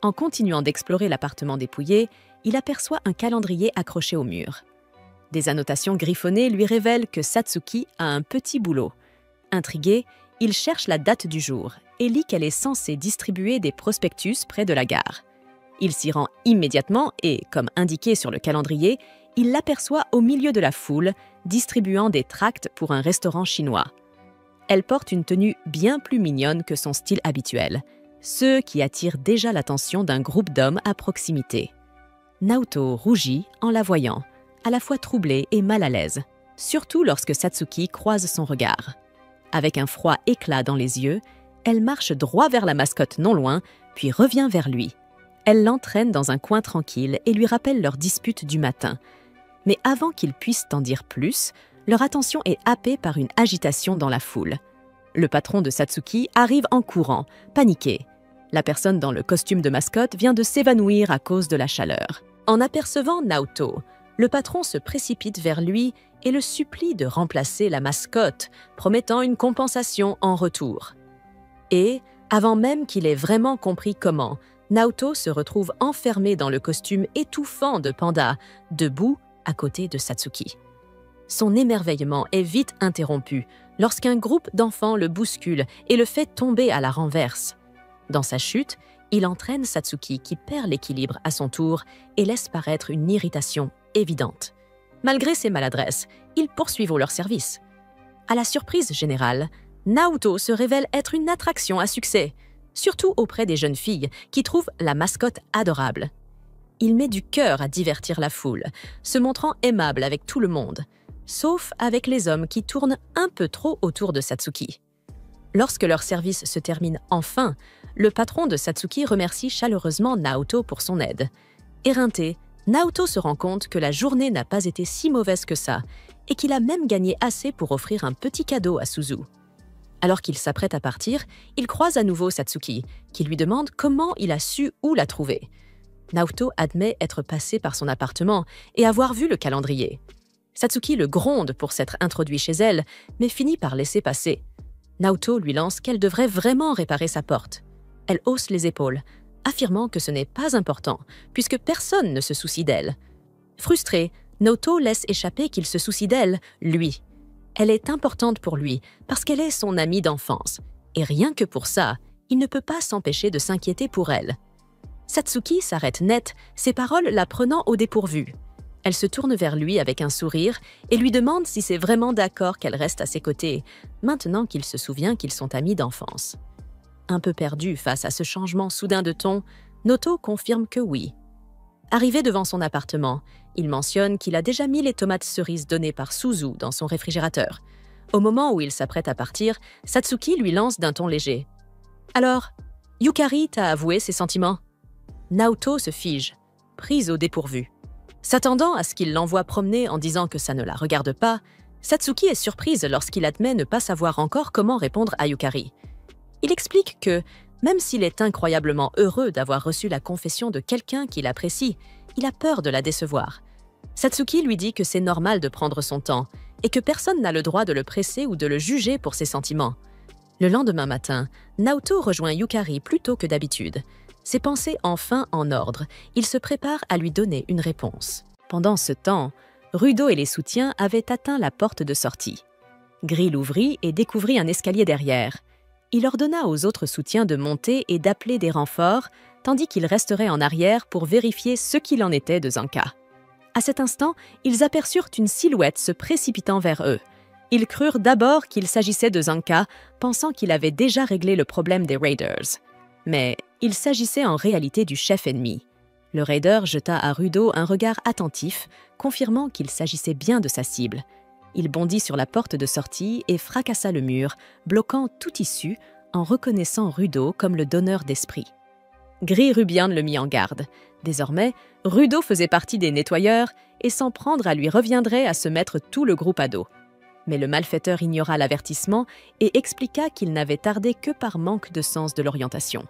En continuant d'explorer l'appartement dépouillé, il aperçoit un calendrier accroché au mur. Des annotations griffonnées lui révèlent que Satsuki a un petit boulot. Intrigué, il cherche la date du jour et lit qu'elle est censée distribuer des prospectus près de la gare. Il s'y rend immédiatement et, comme indiqué sur le calendrier, il l'aperçoit au milieu de la foule, distribuant des tracts pour un restaurant chinois. Elle porte une tenue bien plus mignonne que son style habituel, ce qui attire déjà l'attention d'un groupe d'hommes à proximité. Naoto rougit en la voyant, à la fois troublée et mal à l'aise, surtout lorsque Satsuki croise son regard. Avec un froid éclat dans les yeux, elle marche droit vers la mascotte non loin, puis revient vers lui. Elle l'entraîne dans un coin tranquille et lui rappelle leur dispute du matin. Mais avant qu'ils puissent en dire plus, leur attention est happée par une agitation dans la foule. Le patron de Satsuki arrive en courant, paniqué. La personne dans le costume de mascotte vient de s'évanouir à cause de la chaleur. En apercevant Naoto, le patron se précipite vers lui et le supplie de remplacer la mascotte, promettant une compensation en retour. Et, avant même qu'il ait vraiment compris comment, Naoto se retrouve enfermé dans le costume étouffant de panda, debout à côté de Satsuki. Son émerveillement est vite interrompu lorsqu'un groupe d'enfants le bouscule et le fait tomber à la renverse. Dans sa chute, il entraîne Satsuki qui perd l'équilibre à son tour et laisse paraître une irritation évidente. Malgré ses maladresses, ils poursuivent leur service. À la surprise générale, Naoto se révèle être une attraction à succès, surtout auprès des jeunes filles qui trouvent la mascotte adorable. Il met du cœur à divertir la foule, se montrant aimable avec tout le monde. sauf avec les hommes qui tournent un peu trop autour de Satsuki. Lorsque leur service se termine enfin, le patron de Satsuki remercie chaleureusement Naoto pour son aide. Éreinté, Naoto se rend compte que la journée n'a pas été si mauvaise que ça et qu'il a même gagné assez pour offrir un petit cadeau à Suzu. Alors qu'il s'apprête à partir, il croise à nouveau Satsuki, qui lui demande comment il a su où la trouver. Naoto admet être passé par son appartement et avoir vu le calendrier. Satsuki le gronde pour s'être introduit chez elle, mais finit par laisser passer. Naoto lui lance qu'elle devrait vraiment réparer sa porte. Elle hausse les épaules, affirmant que ce n'est pas important, puisque personne ne se soucie d'elle. Frustré, Naoto laisse échapper qu'il se soucie d'elle, lui. Elle est importante pour lui, parce qu'elle est son amie d'enfance. Et rien que pour ça, il ne peut pas s'empêcher de s'inquiéter pour elle. Satsuki s'arrête net, ses paroles la prenant au dépourvu. Elle se tourne vers lui avec un sourire et lui demande si c'est vraiment d'accord qu'elle reste à ses côtés, maintenant qu'il se souvient qu'ils sont amis d'enfance. Un peu perdu face à ce changement soudain de ton, Naoto confirme que oui. Arrivé devant son appartement, il mentionne qu'il a déjà mis les tomates cerises données par Suzu dans son réfrigérateur. Au moment où il s'apprête à partir, Satsuki lui lance d'un ton léger. « Alors, Yukari t'a avoué ses sentiments ?» Naoto se fige, prise au dépourvu. S'attendant à ce qu'il l'envoie promener en disant que ça ne la regarde pas, Satsuki est surprise lorsqu'il admet ne pas savoir encore comment répondre à Yukari. Il explique que, même s'il est incroyablement heureux d'avoir reçu la confession de quelqu'un qu'il apprécie, il a peur de la décevoir. Satsuki lui dit que c'est normal de prendre son temps et que personne n'a le droit de le presser ou de le juger pour ses sentiments. Le lendemain matin, Naoto rejoint Yukari plus tôt que d'habitude. Ses pensées enfin en ordre, il se prépare à lui donner une réponse. Pendant ce temps, Rudo et les soutiens avaient atteint la porte de sortie. Gris l'ouvrit et découvrit un escalier derrière. Il ordonna aux autres soutiens de monter et d'appeler des renforts, tandis qu'il resterait en arrière pour vérifier ce qu'il en était de Zanka. À cet instant, ils aperçurent une silhouette se précipitant vers eux. Ils crurent d'abord qu'il s'agissait de Zanka, pensant qu'il avait déjà réglé le problème des Raiders. Mais il s'agissait en réalité du chef ennemi. Le raider jeta à Rudo un regard attentif, confirmant qu'il s'agissait bien de sa cible. Il bondit sur la porte de sortie et fracassa le mur, bloquant toute issue en reconnaissant Rudo comme le donneur d'esprit. Gris Rubian le mit en garde. Désormais, Rudo faisait partie des nettoyeurs et s'en prendre à lui reviendrait à se mettre tout le groupe à dos. Mais le malfaiteur ignora l'avertissement et expliqua qu'il n'avait tardé que par manque de sens de l'orientation.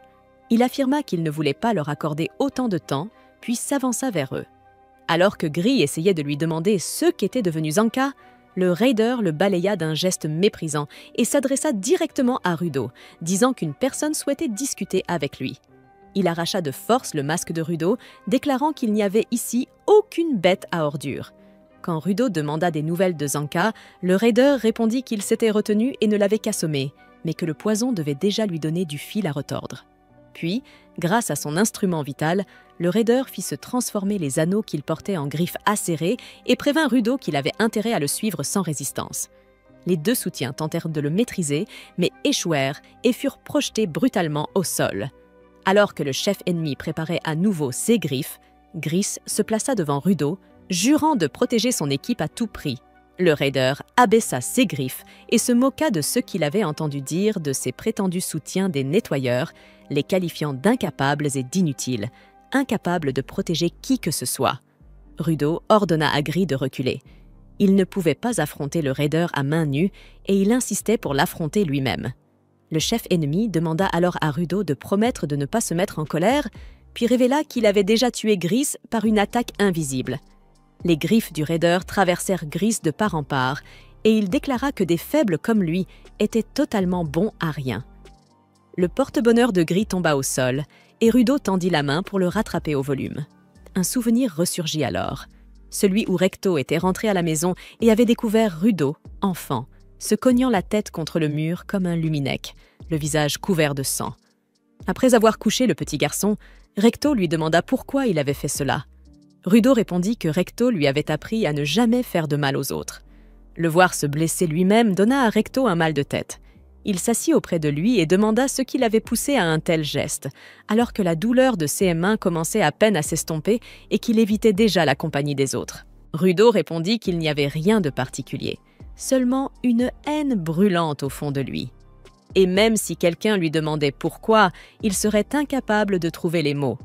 Il affirma qu'il ne voulait pas leur accorder autant de temps, puis s'avança vers eux. Alors que Gris essayait de lui demander ce qu'était devenu Zanka, le raider le balaya d'un geste méprisant et s'adressa directement à Rudo, disant qu'une personne souhaitait discuter avec lui. Il arracha de force le masque de Rudo, déclarant qu'il n'y avait ici aucune bête à ordures. Quand Rudo demanda des nouvelles de Zanka, le raider répondit qu'il s'était retenu et ne l'avait qu'assommé, mais que le poison devait déjà lui donner du fil à retordre. Puis, grâce à son instrument vital, le raider fit se transformer les anneaux qu'il portait en griffes acérées et prévint Rudo qu'il avait intérêt à le suivre sans résistance. Les deux soutiens tentèrent de le maîtriser, mais échouèrent et furent projetés brutalement au sol. Alors que le chef ennemi préparait à nouveau ses griffes, Gris se plaça devant Rudo, jurant de protéger son équipe à tout prix. Le raider abaissa ses griffes et se moqua de ce qu'il avait entendu dire de ses prétendus soutiens des nettoyeurs, les qualifiant d'incapables et d'inutiles, incapables de protéger qui que ce soit. Rudo ordonna à Gris de reculer. Il ne pouvait pas affronter le raider à main nue et il insistait pour l'affronter lui-même. Le chef ennemi demanda alors à Rudo de promettre de ne pas se mettre en colère, puis révéla qu'il avait déjà tué Gris par une attaque invisible. Les griffes du raider traversèrent Gris de part en part, et il déclara que des faibles comme lui étaient totalement bons à rien. Le porte-bonheur de Gris tomba au sol, et Rudo tendit la main pour le rattraper au volume. Un souvenir ressurgit alors, celui où Recto était rentré à la maison et avait découvert Rudo, enfant, se cognant la tête contre le mur comme un luminec, le visage couvert de sang. Après avoir couché le petit garçon, Recto lui demanda pourquoi il avait fait cela. Rudo répondit que Recto lui avait appris à ne jamais faire de mal aux autres. Le voir se blesser lui-même donna à Recto un mal de tête. Il s'assit auprès de lui et demanda ce qui l'avait poussé à un tel geste, alors que la douleur de ses mains commençait à peine à s'estomper et qu'il évitait déjà la compagnie des autres. Rudo répondit qu'il n'y avait rien de particulier, seulement une haine brûlante au fond de lui. Et même si quelqu'un lui demandait pourquoi, il serait incapable de trouver les mots.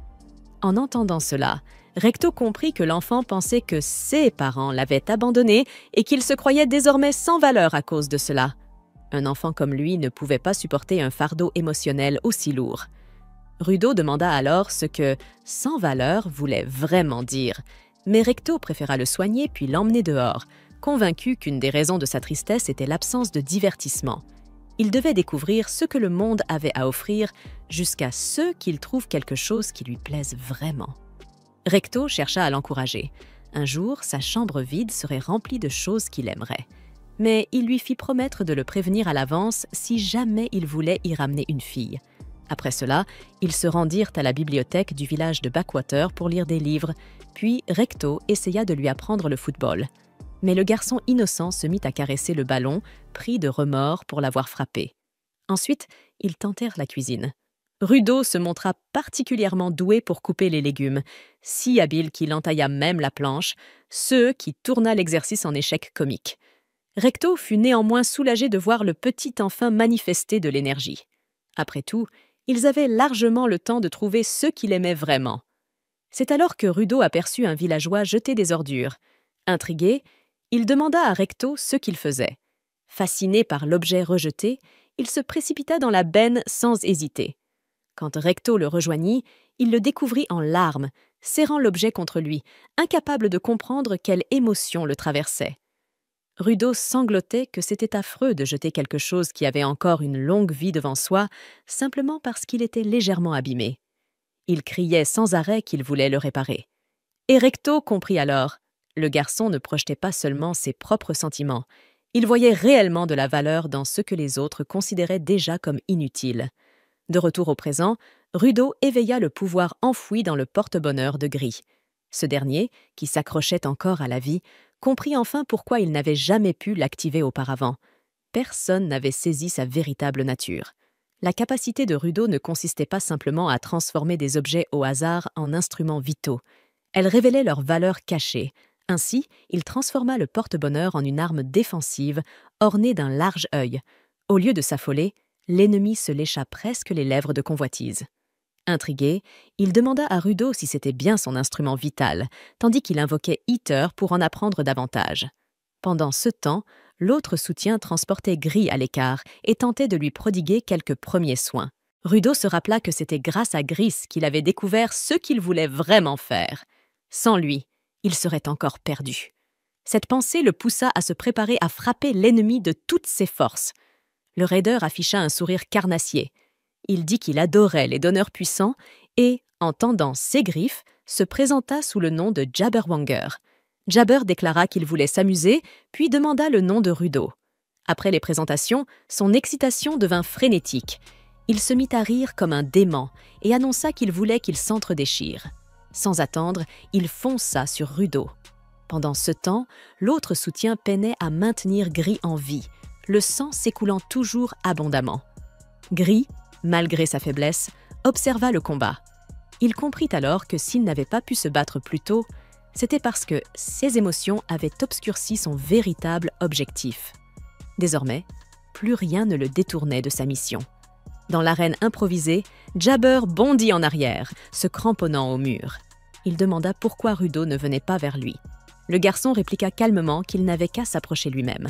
En entendant cela, Recto comprit que l'enfant pensait que ses parents l'avaient abandonné et qu'il se croyait désormais sans valeur à cause de cela. Un enfant comme lui ne pouvait pas supporter un fardeau émotionnel aussi lourd. Rudo demanda alors ce que « sans valeur » voulait vraiment dire, mais Recto préféra le soigner puis l'emmener dehors, convaincu qu'une des raisons de sa tristesse était l'absence de divertissement. Il devait découvrir ce que le monde avait à offrir jusqu'à ce qu'il trouve quelque chose qui lui plaise vraiment. Recto chercha à l'encourager. Un jour, sa chambre vide serait remplie de choses qu'il aimerait. Mais il lui fit promettre de le prévenir à l'avance si jamais il voulait y ramener une fille. Après cela, ils se rendirent à la bibliothèque du village de Backwater pour lire des livres, puis Recto essaya de lui apprendre le football. Mais le garçon innocent se mit à caresser le ballon, pris de remords pour l'avoir frappé. Ensuite, ils tentèrent la cuisine. Rudo se montra particulièrement doué pour couper les légumes, si habile qu'il entailla même la planche, ce qui tourna l'exercice en échec comique. Recto fut néanmoins soulagé de voir le petit enfant manifester de l'énergie. Après tout, ils avaient largement le temps de trouver ce qu'il aimait vraiment. C'est alors que Rudo aperçut un villageois jeter des ordures. Intrigué, il demanda à Recto ce qu'il faisait. Fasciné par l'objet rejeté, il se précipita dans la benne sans hésiter. Quand Recto le rejoignit, il le découvrit en larmes, serrant l'objet contre lui, incapable de comprendre quelle émotion le traversait. Rudo sanglotait que c'était affreux de jeter quelque chose qui avait encore une longue vie devant soi, simplement parce qu'il était légèrement abîmé. Il criait sans arrêt qu'il voulait le réparer. Et Recto comprit alors. Le garçon ne projetait pas seulement ses propres sentiments, il voyait réellement de la valeur dans ce que les autres considéraient déjà comme inutile. De retour au présent, Rudo éveilla le pouvoir enfoui dans le porte-bonheur de Gris. Ce dernier, qui s'accrochait encore à la vie, comprit enfin pourquoi il n'avait jamais pu l'activer auparavant. Personne n'avait saisi sa véritable nature. La capacité de Rudo ne consistait pas simplement à transformer des objets au hasard en instruments vitaux. Elle révélait leur valeur cachée. Ainsi, il transforma le porte-bonheur en une arme défensive, ornée d'un large œil. Au lieu de s'affoler, l'ennemi se lécha presque les lèvres de convoitise. Intrigué, il demanda à Rudo si c'était bien son instrument vital, tandis qu'il invoquait Heater pour en apprendre davantage. Pendant ce temps, l'autre soutien transportait Gris à l'écart et tentait de lui prodiguer quelques premiers soins. Rudo se rappela que c'était grâce à Gris qu'il avait découvert ce qu'il voulait vraiment faire. Sans lui, il serait encore perdu. Cette pensée le poussa à se préparer à frapper l'ennemi de toutes ses forces. Le raider afficha un sourire carnassier. Il dit qu'il adorait les donneurs puissants et, en tendant ses griffes, se présenta sous le nom de Jabberwanger. Jabber déclara qu'il voulait s'amuser, puis demanda le nom de Rudo. Après les présentations, son excitation devint frénétique. Il se mit à rire comme un dément et annonça qu'il voulait qu'il s'entre-déchire. Sans attendre, il fonça sur Rudo. Pendant ce temps, l'autre soutien peinait à maintenir Gris en vie, le sang s'écoulant toujours abondamment. Gris, malgré sa faiblesse, observa le combat. Il comprit alors que s'il n'avait pas pu se battre plus tôt, c'était parce que ses émotions avaient obscurci son véritable objectif. Désormais, plus rien ne le détournait de sa mission. Dans l'arène improvisée, Jabber bondit en arrière, se cramponnant au mur. Il demanda pourquoi Rudo ne venait pas vers lui. Le garçon répliqua calmement qu'il n'avait qu'à s'approcher lui-même.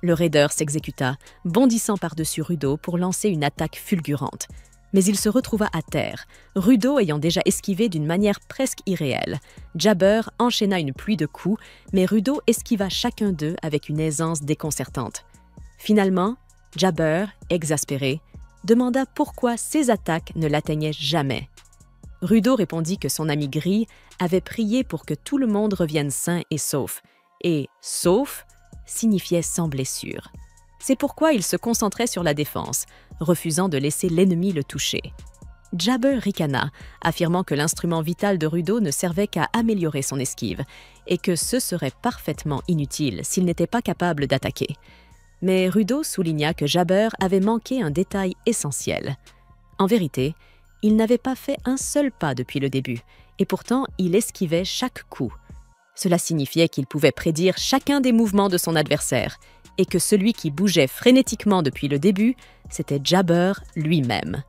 Le raider s'exécuta, bondissant par-dessus Rudo pour lancer une attaque fulgurante. Mais il se retrouva à terre, Rudo ayant déjà esquivé d'une manière presque irréelle. Jabber enchaîna une pluie de coups, mais Rudo esquiva chacun d'eux avec une aisance déconcertante. Finalement, Jabber, exaspéré, demanda pourquoi ses attaques ne l'atteignaient jamais. Rudo répondit que son ami Gris avait prié pour que tout le monde revienne sain et sauf, et « sauf » signifiait sans blessure. C'est pourquoi il se concentrait sur la défense, refusant de laisser l'ennemi le toucher. Jabber ricana, affirmant que l'instrument vital de Rudo ne servait qu'à améliorer son esquive, et que ce serait parfaitement inutile s'il n'était pas capable d'attaquer. Mais Rudo souligna que Jabber avait manqué un détail essentiel. En vérité, il n'avait pas fait un seul pas depuis le début, et pourtant il esquivait chaque coup. Cela signifiait qu'il pouvait prédire chacun des mouvements de son adversaire et que celui qui bougeait frénétiquement depuis le début, c'était Jabber lui-même.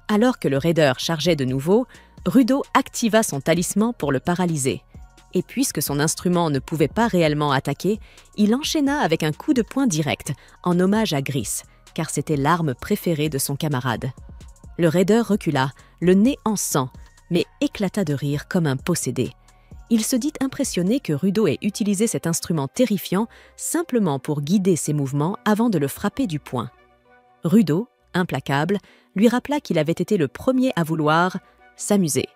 Alors que le raider chargeait de nouveau, Rudo activa son talisman pour le paralyser. Et puisque son instrument ne pouvait pas réellement attaquer, il enchaîna avec un coup de poing direct, en hommage à Gris, car c'était l'arme préférée de son camarade. Le raider recula, le nez en sang, mais éclata de rire comme un possédé. Il se dit impressionné que Rudo ait utilisé cet instrument terrifiant simplement pour guider ses mouvements avant de le frapper du poing. Rudo, implacable, lui rappela qu'il avait été le premier à vouloir s'amuser.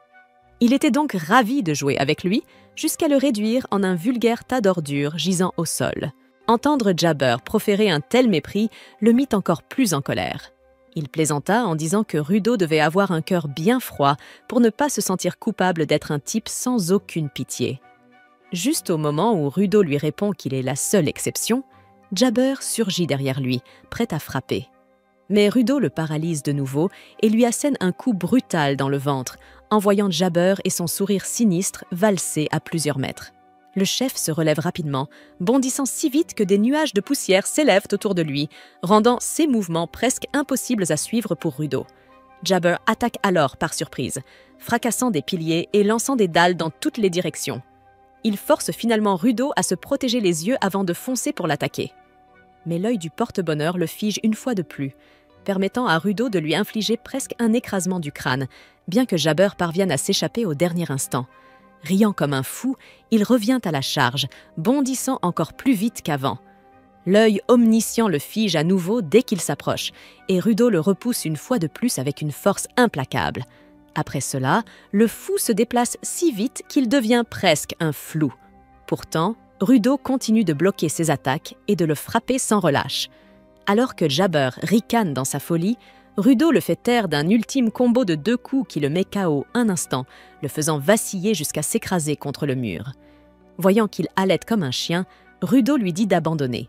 Il était donc ravi de jouer avec lui, jusqu'à le réduire en un vulgaire tas d'ordures gisant au sol. Entendre Jabber proférer un tel mépris le mit encore plus en colère. Il plaisanta en disant que Rudo devait avoir un cœur bien froid pour ne pas se sentir coupable d'être un type sans aucune pitié. Juste au moment où Rudo lui répond qu'il est la seule exception, Jabber surgit derrière lui, prêt à frapper. Mais Rudo le paralyse de nouveau et lui assène un coup brutal dans le ventre, envoyant Jabber et son sourire sinistre valser à plusieurs mètres. Le chef se relève rapidement, bondissant si vite que des nuages de poussière s'élèvent autour de lui, rendant ses mouvements presque impossibles à suivre pour Rudo. Jabber attaque alors par surprise, fracassant des piliers et lançant des dalles dans toutes les directions. Il force finalement Rudo à se protéger les yeux avant de foncer pour l'attaquer. Mais l'œil du porte-bonheur le fige une fois de plus, permettant à Rudo de lui infliger presque un écrasement du crâne, bien que Jabber parvienne à s'échapper au dernier instant. Riant comme un fou, il revient à la charge, bondissant encore plus vite qu'avant. L'œil omniscient le fige à nouveau dès qu'il s'approche, et Rudo le repousse une fois de plus avec une force implacable. Après cela, le fou se déplace si vite qu'il devient presque un flou. Pourtant, Rudo continue de bloquer ses attaques et de le frapper sans relâche. Alors que Jabber ricane dans sa folie, Rudo le fait taire d'un ultime combo de 2 coups qui le met KO un instant, le faisant vaciller jusqu'à s'écraser contre le mur. Voyant qu'il halète comme un chien, Rudo lui dit d'abandonner.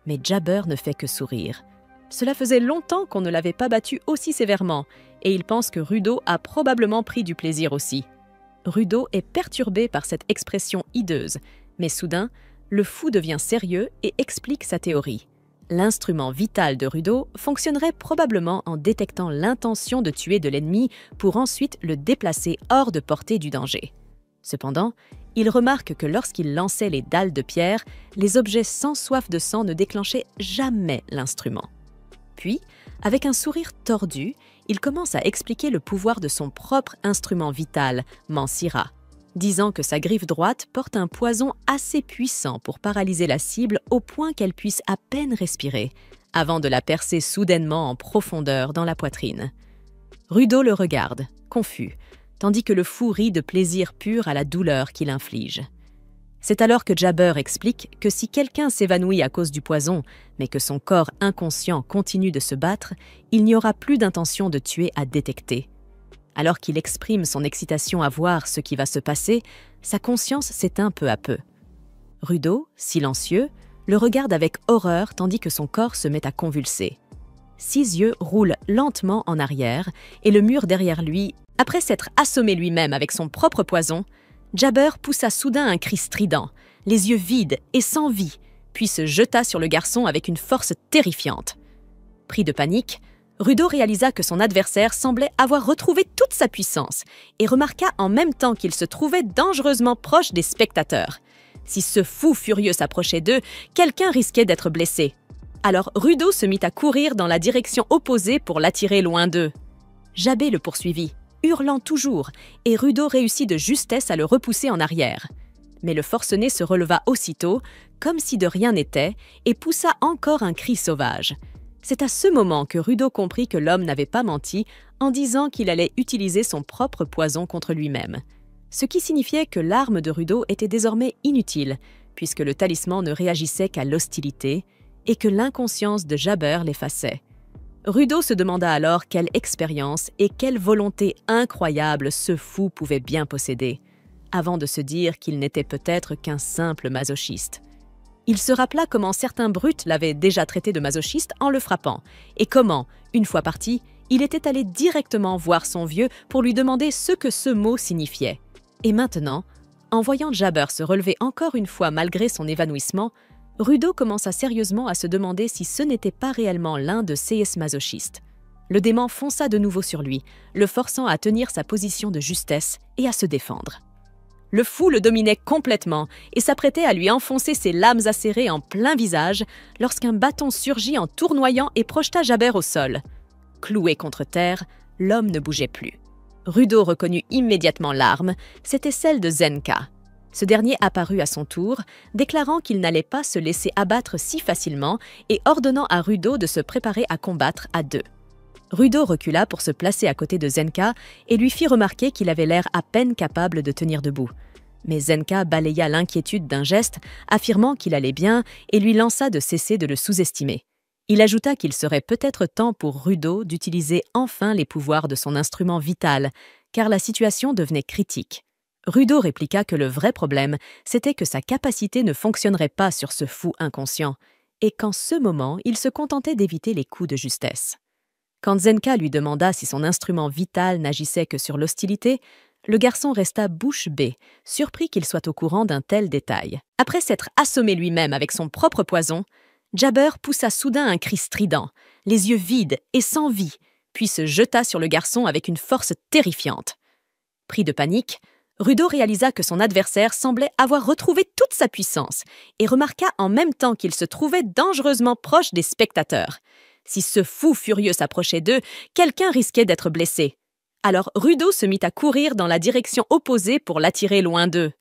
Mais Jabber ne fait que sourire. Cela faisait longtemps qu'on ne l'avait pas battu aussi sévèrement, et il pense que Rudo a probablement pris du plaisir aussi. Rudo est perturbé par cette expression hideuse, mais soudain, le fou devient sérieux et explique sa théorie. L'instrument vital de Rudo fonctionnerait probablement en détectant l'intention de tuer de l'ennemi pour ensuite le déplacer hors de portée du danger. Cependant, il remarque que lorsqu'il lançait les dalles de pierre, les objets sans soif de sang ne déclenchaient jamais l'instrument. Puis, avec un sourire tordu, il commence à expliquer le pouvoir de son propre instrument vital, Mansira, disant que sa griffe droite porte un poison assez puissant pour paralyser la cible au point qu'elle puisse à peine respirer, avant de la percer soudainement en profondeur dans la poitrine. Rudo le regarde, confus, tandis que le fou rit de plaisir pur à la douleur qu'il inflige. C'est alors que Jabber explique que si quelqu'un s'évanouit à cause du poison, mais que son corps inconscient continue de se battre, il n'y aura plus d'intention de tuer à détecter. Alors qu'il exprime son excitation à voir ce qui va se passer, sa conscience s'éteint peu à peu. Rudo, silencieux, le regarde avec horreur tandis que son corps se met à convulser. 6 yeux roulent lentement en arrière et le mur derrière lui, après s'être assommé lui-même avec son propre poison, Jabber poussa soudain un cri strident, les yeux vides et sans vie, puis se jeta sur le garçon avec une force terrifiante. Pris de panique, Rudo réalisa que son adversaire semblait avoir retrouvé toute sa puissance et remarqua en même temps qu'il se trouvait dangereusement proche des spectateurs. Si ce fou furieux s'approchait d'eux, quelqu'un risquait d'être blessé. Alors Rudo se mit à courir dans la direction opposée pour l'attirer loin d'eux. Jabber le poursuivit, hurlant toujours, et Rudo réussit de justesse à le repousser en arrière. Mais le forcené se releva aussitôt, comme si de rien n'était, et poussa encore un cri sauvage. C'est à ce moment que Rudo comprit que l'homme n'avait pas menti en disant qu'il allait utiliser son propre poison contre lui-même. Ce qui signifiait que l'arme de Rudo était désormais inutile, puisque le talisman ne réagissait qu'à l'hostilité et que l'inconscience de Jabber l'effaçait. Rudo se demanda alors quelle expérience et quelle volonté incroyable ce fou pouvait bien posséder, avant de se dire qu'il n'était peut-être qu'un simple masochiste. Il se rappela comment certains brutes l'avaient déjà traité de masochiste en le frappant, et comment, une fois parti, il était allé directement voir son vieux pour lui demander ce que ce mot signifiait. Et maintenant, En voyant Jabber se relever encore une fois malgré son évanouissement, Rudo commença sérieusement à se demander si ce n'était pas réellement l'un de ses masochistes. Le démon fonça de nouveau sur lui, le forçant à tenir sa position de justesse et à se défendre. Le fou le dominait complètement et s'apprêtait à lui enfoncer ses lames acérées en plein visage lorsqu'un bâton surgit en tournoyant et projeta Jabber au sol. Cloué contre terre, l'homme ne bougeait plus. Rudo reconnut immédiatement l'arme, c'était celle de Zenka. Ce dernier apparut à son tour, déclarant qu'il n'allait pas se laisser abattre si facilement et ordonnant à Rudo de se préparer à combattre à deux. Rudo recula pour se placer à côté de Zenka et lui fit remarquer qu'il avait l'air à peine capable de tenir debout. Mais Zenka balaya l'inquiétude d'un geste, affirmant qu'il allait bien et lui lança de cesser de le sous-estimer. Il ajouta qu'il serait peut-être temps pour Rudo d'utiliser enfin les pouvoirs de son instrument vital, car la situation devenait critique. Rudo répliqua que le vrai problème, c'était que sa capacité ne fonctionnerait pas sur ce fou inconscient, et qu'en ce moment, il se contentait d'éviter les coups de justesse. Quand Zenka lui demanda si son instrument vital n'agissait que sur l'hostilité, le garçon resta bouche bée, surpris qu'il soit au courant d'un tel détail. Après s'être assommé lui-même avec son propre poison, Jabber poussa soudain un cri strident, les yeux vides et sans vie, puis se jeta sur le garçon avec une force terrifiante. Pris de panique, Rudo réalisa que son adversaire semblait avoir retrouvé toute sa puissance et remarqua en même temps qu'il se trouvait dangereusement proche des spectateurs. Si ce fou furieux s'approchait d'eux, quelqu'un risquait d'être blessé. Alors Rudo se mit à courir dans la direction opposée pour l'attirer loin d'eux.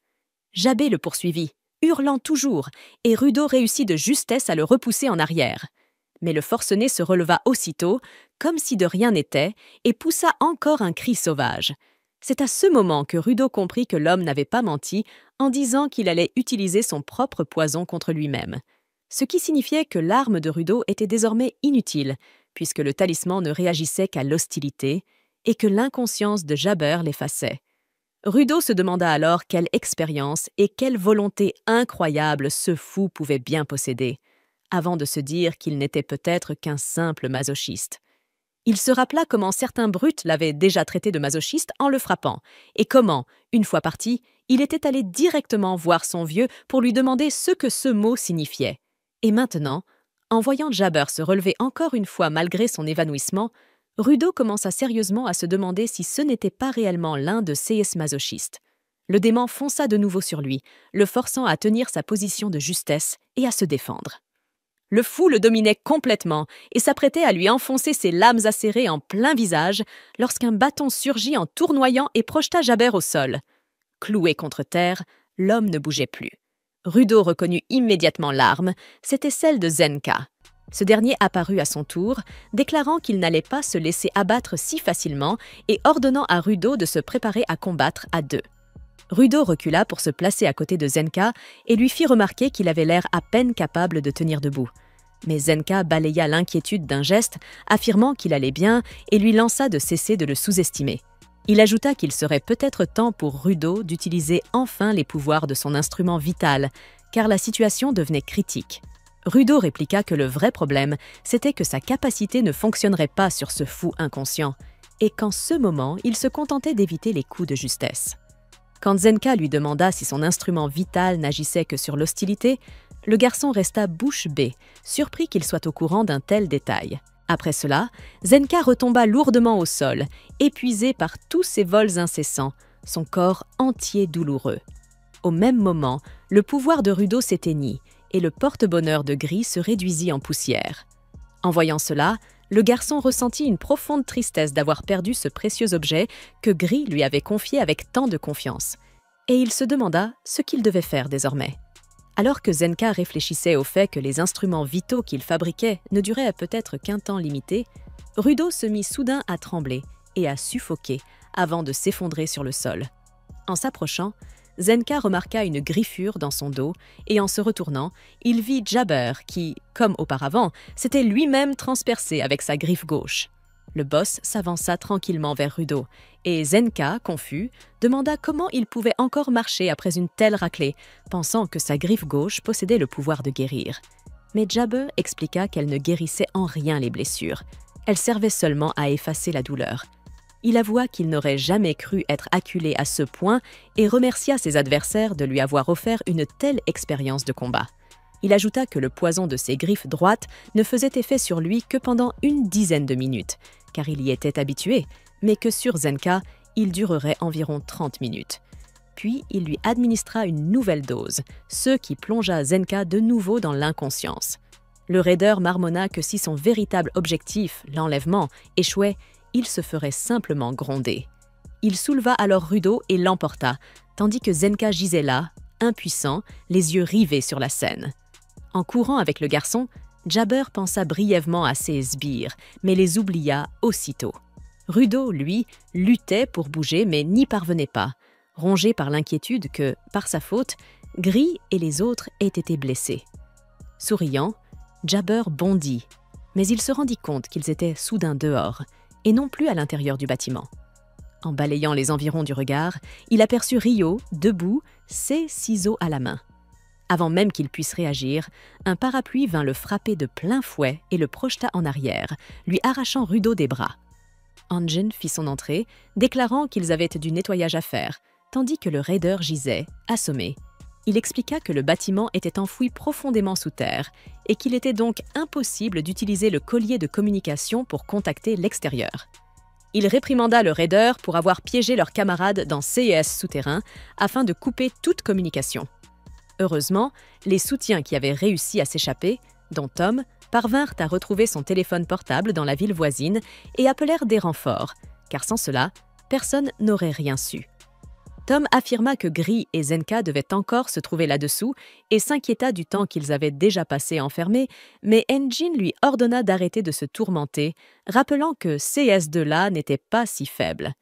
Jabber le poursuivit, hurlant toujours, et Rudo réussit de justesse à le repousser en arrière. Mais le forcené se releva aussitôt, comme si de rien n'était, et poussa encore un cri sauvage. C'est à ce moment que Rudo comprit que l'homme n'avait pas menti en disant qu'il allait utiliser son propre poison contre lui-même. Ce qui signifiait que l'arme de Rudo était désormais inutile, puisque le talisman ne réagissait qu'à l'hostilité, et que l'inconscience de Jabber l'effaçait. Rudo se demanda alors quelle expérience et quelle volonté incroyable ce fou pouvait bien posséder, avant de se dire qu'il n'était peut-être qu'un simple masochiste. Il se rappela comment certains brutes l'avaient déjà traité de masochiste en le frappant, et comment, une fois parti, il était allé directement voir son vieux pour lui demander ce que ce mot signifiait. Et maintenant, en voyant Jabber se relever encore une fois malgré son évanouissement, Rudo commença sérieusement à se demander si ce n'était pas réellement l'un de ses masochistes. Le démon fonça de nouveau sur lui, le forçant à tenir sa position de justesse et à se défendre. Le fou le dominait complètement et s'apprêtait à lui enfoncer ses lames acérées en plein visage lorsqu'un bâton surgit en tournoyant et projeta Jabber au sol. Cloué contre terre, l'homme ne bougeait plus. Rudo reconnut immédiatement l'arme, c'était celle de Zenka. Ce dernier apparut à son tour, déclarant qu'il n'allait pas se laisser abattre si facilement et ordonnant à Rudo de se préparer à combattre à deux. Rudo recula pour se placer à côté de Zenka et lui fit remarquer qu'il avait l'air à peine capable de tenir debout. Mais Zenka balaya l'inquiétude d'un geste, affirmant qu'il allait bien et lui lança de cesser de le sous-estimer. Il ajouta qu'il serait peut-être temps pour Rudo d'utiliser enfin les pouvoirs de son instrument vital, car la situation devenait critique. Rudo répliqua que le vrai problème, c'était que sa capacité ne fonctionnerait pas sur ce fou inconscient, et qu'en ce moment, il se contentait d'éviter les coups de justesse. Quand Zenka lui demanda si son instrument vital n'agissait que sur l'hostilité, le garçon resta bouche bée, surpris qu'il soit au courant d'un tel détail. Après cela, Zenka retomba lourdement au sol, épuisé par tous ses vols incessants, son corps entier douloureux. Au même moment, le pouvoir de Rudo s'éteignit, et le porte-bonheur de Gris se réduisit en poussière. En voyant cela, le garçon ressentit une profonde tristesse d'avoir perdu ce précieux objet que Gris lui avait confié avec tant de confiance, et il se demanda ce qu'il devait faire désormais. Alors que Zenka réfléchissait au fait que les instruments vitaux qu'il fabriquait ne duraient peut-être qu'un temps limité, Rudo se mit soudain à trembler et à suffoquer avant de s'effondrer sur le sol. En s'approchant, Zenka remarqua une griffure dans son dos et en se retournant, il vit Jabber qui, comme auparavant, s'était lui-même transpercé avec sa griffe gauche. Le boss s'avança tranquillement vers Rudo et Zenka, confus, demanda comment il pouvait encore marcher après une telle raclée, pensant que sa griffe gauche possédait le pouvoir de guérir. Mais Jabber expliqua qu'elle ne guérissait en rien les blessures. Elle servait seulement à effacer la douleur. Il avoua qu'il n'aurait jamais cru être acculé à ce point et remercia ses adversaires de lui avoir offert une telle expérience de combat. Il ajouta que le poison de ses griffes droites ne faisait effet sur lui que pendant une dizaine de minutes, car il y était habitué, mais que sur Zenka, il durerait environ 30 minutes. Puis il lui administra une nouvelle dose, ce qui plongea Zenka de nouveau dans l'inconscience. Le raider marmonna que si son véritable objectif, l'enlèvement, échouait, il se ferait simplement gronder. Il souleva alors Rudo et l'emporta, tandis que Zenka gisait là, impuissant, les yeux rivés sur la scène. En courant avec le garçon, Jabber pensa brièvement à ses sbires, mais les oublia aussitôt. Rudo, lui, luttait pour bouger mais n'y parvenait pas, rongé par l'inquiétude que, par sa faute, Gris et les autres aient été blessés. Souriant, Jabber bondit, mais il se rendit compte qu'ils étaient soudain dehors, et non plus à l'intérieur du bâtiment. En balayant les environs du regard, il aperçut Rio, debout, ses ciseaux à la main. Avant même qu'il puisse réagir, un parapluie vint le frapper de plein fouet et le projeta en arrière, lui arrachant Rudo des bras. Anjin fit son entrée, déclarant qu'ils avaient du nettoyage à faire, tandis que le raider gisait, assommé. Il expliqua que le bâtiment était enfoui profondément sous terre et qu'il était donc impossible d'utiliser le collier de communication pour contacter l'extérieur. Il réprimanda le raider pour avoir piégé leurs camarades dans CES souterrain afin de couper toute communication. Heureusement, les soutiens qui avaient réussi à s'échapper, dont Tom, parvinrent à retrouver son téléphone portable dans la ville voisine et appelèrent des renforts, car sans cela, personne n'aurait rien su. Tom affirma que Gris et Zenka devaient encore se trouver là-dessous et s'inquiéta du temps qu'ils avaient déjà passé enfermés, mais Anjin lui ordonna d'arrêter de se tourmenter, rappelant que CS2-là n'était pas si faible.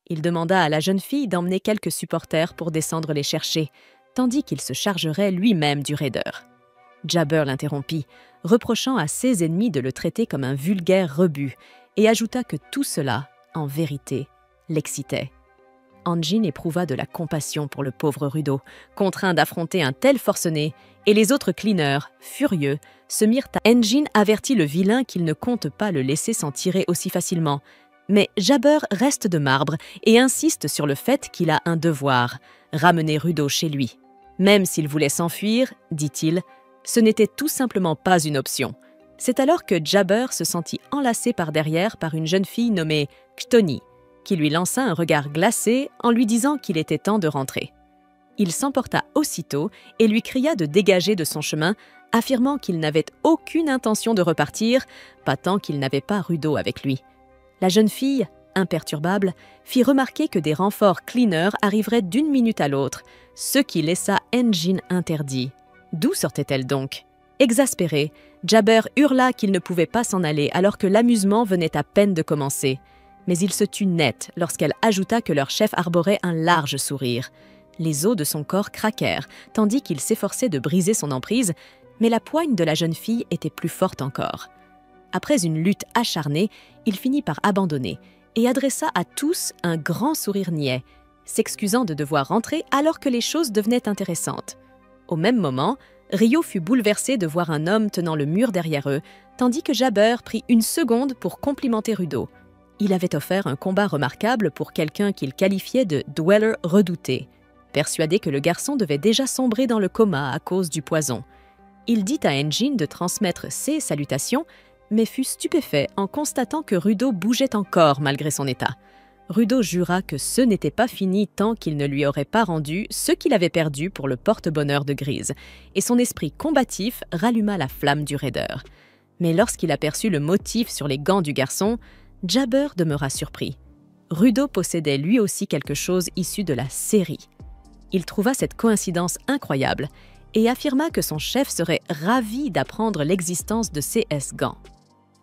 Il demanda à la jeune fille d'emmener quelques supporters pour descendre les chercher, tandis qu'il se chargerait lui-même du raider. Jabber l'interrompit, reprochant à ses ennemis de le traiter comme un vulgaire rebut, et ajouta que tout cela, en vérité, l'excitait. Anjin éprouva de la compassion pour le pauvre Rudo, contraint d'affronter un tel forcené, et les autres cleaners, furieux, se mirent à... Anjin avertit le vilain qu'il ne compte pas le laisser s'en tirer aussi facilement, mais Jabber reste de marbre et insiste sur le fait qu'il a un devoir, ramener Rudo chez lui. Même s'il voulait s'enfuir, dit-il, ce n'était tout simplement pas une option. C'est alors que Jabber se sentit enlacé par derrière par une jeune fille nommée Chtoni, qui lui lança un regard glacé en lui disant qu'il était temps de rentrer. Il s'emporta aussitôt et lui cria de dégager de son chemin, affirmant qu'il n'avait aucune intention de repartir, pas tant qu'il n'avait pas Rudo avec lui. La jeune fille, imperturbable, fit remarquer que des renforts cleaners arriveraient d'une minute à l'autre, ce qui laissa Anjin interdit. D'où sortait-elle donc ? Exaspéré, Jabber hurla qu'il ne pouvait pas s'en aller alors que l'amusement venait à peine de commencer. Mais il se tut net lorsqu'elle ajouta que leur chef arborait un large sourire. Les os de son corps craquèrent, tandis qu'il s'efforçait de briser son emprise, mais la poigne de la jeune fille était plus forte encore. Après une lutte acharnée, il finit par abandonner et adressa à tous un grand sourire niais, s'excusant de devoir rentrer alors que les choses devenaient intéressantes. Au même moment, Rio fut bouleversé de voir un homme tenant le mur derrière eux, tandis que Jabber prit une seconde pour complimenter Rudo. Il avait offert un combat remarquable pour quelqu'un qu'il qualifiait de « dweller redouté », persuadé que le garçon devait déjà sombrer dans le coma à cause du poison. Il dit à Anjin de transmettre ses salutations, mais fut stupéfait en constatant que Rudo bougeait encore malgré son état. Rudo jura que ce n'était pas fini tant qu'il ne lui aurait pas rendu ce qu'il avait perdu pour le porte-bonheur de Grise, et son esprit combatif ralluma la flamme du raider. Mais lorsqu'il aperçut le motif sur les gants du garçon, Jabber demeura surpris. Rudo possédait lui aussi quelque chose issu de la série. Il trouva cette coïncidence incroyable et affirma que son chef serait ravi d'apprendre l'existence de CS gants.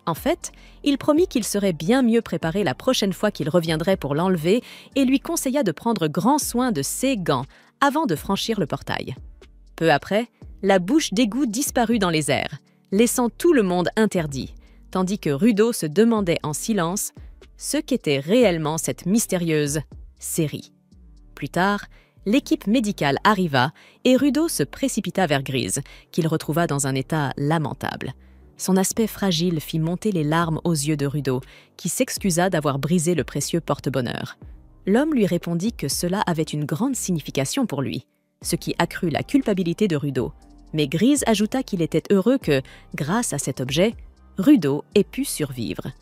En fait, il promit qu'il serait bien mieux préparé la prochaine fois qu'il reviendrait pour l'enlever et lui conseilla de prendre grand soin de ses gants avant de franchir le portail. Peu après, la bouche d'égout disparut dans les airs, laissant tout le monde interdit, tandis que Rudo se demandait en silence ce qu'était réellement cette mystérieuse série. Plus tard, l'équipe médicale arriva et Rudo se précipita vers Grise, qu'il retrouva dans un état lamentable. Son aspect fragile fit monter les larmes aux yeux de Rudo, qui s'excusa d'avoir brisé le précieux porte-bonheur. L'homme lui répondit que cela avait une grande signification pour lui, ce qui accrut la culpabilité de Rudo. Mais Grise ajouta qu'il était heureux que, grâce à cet objet, Rudo ait pu survivre.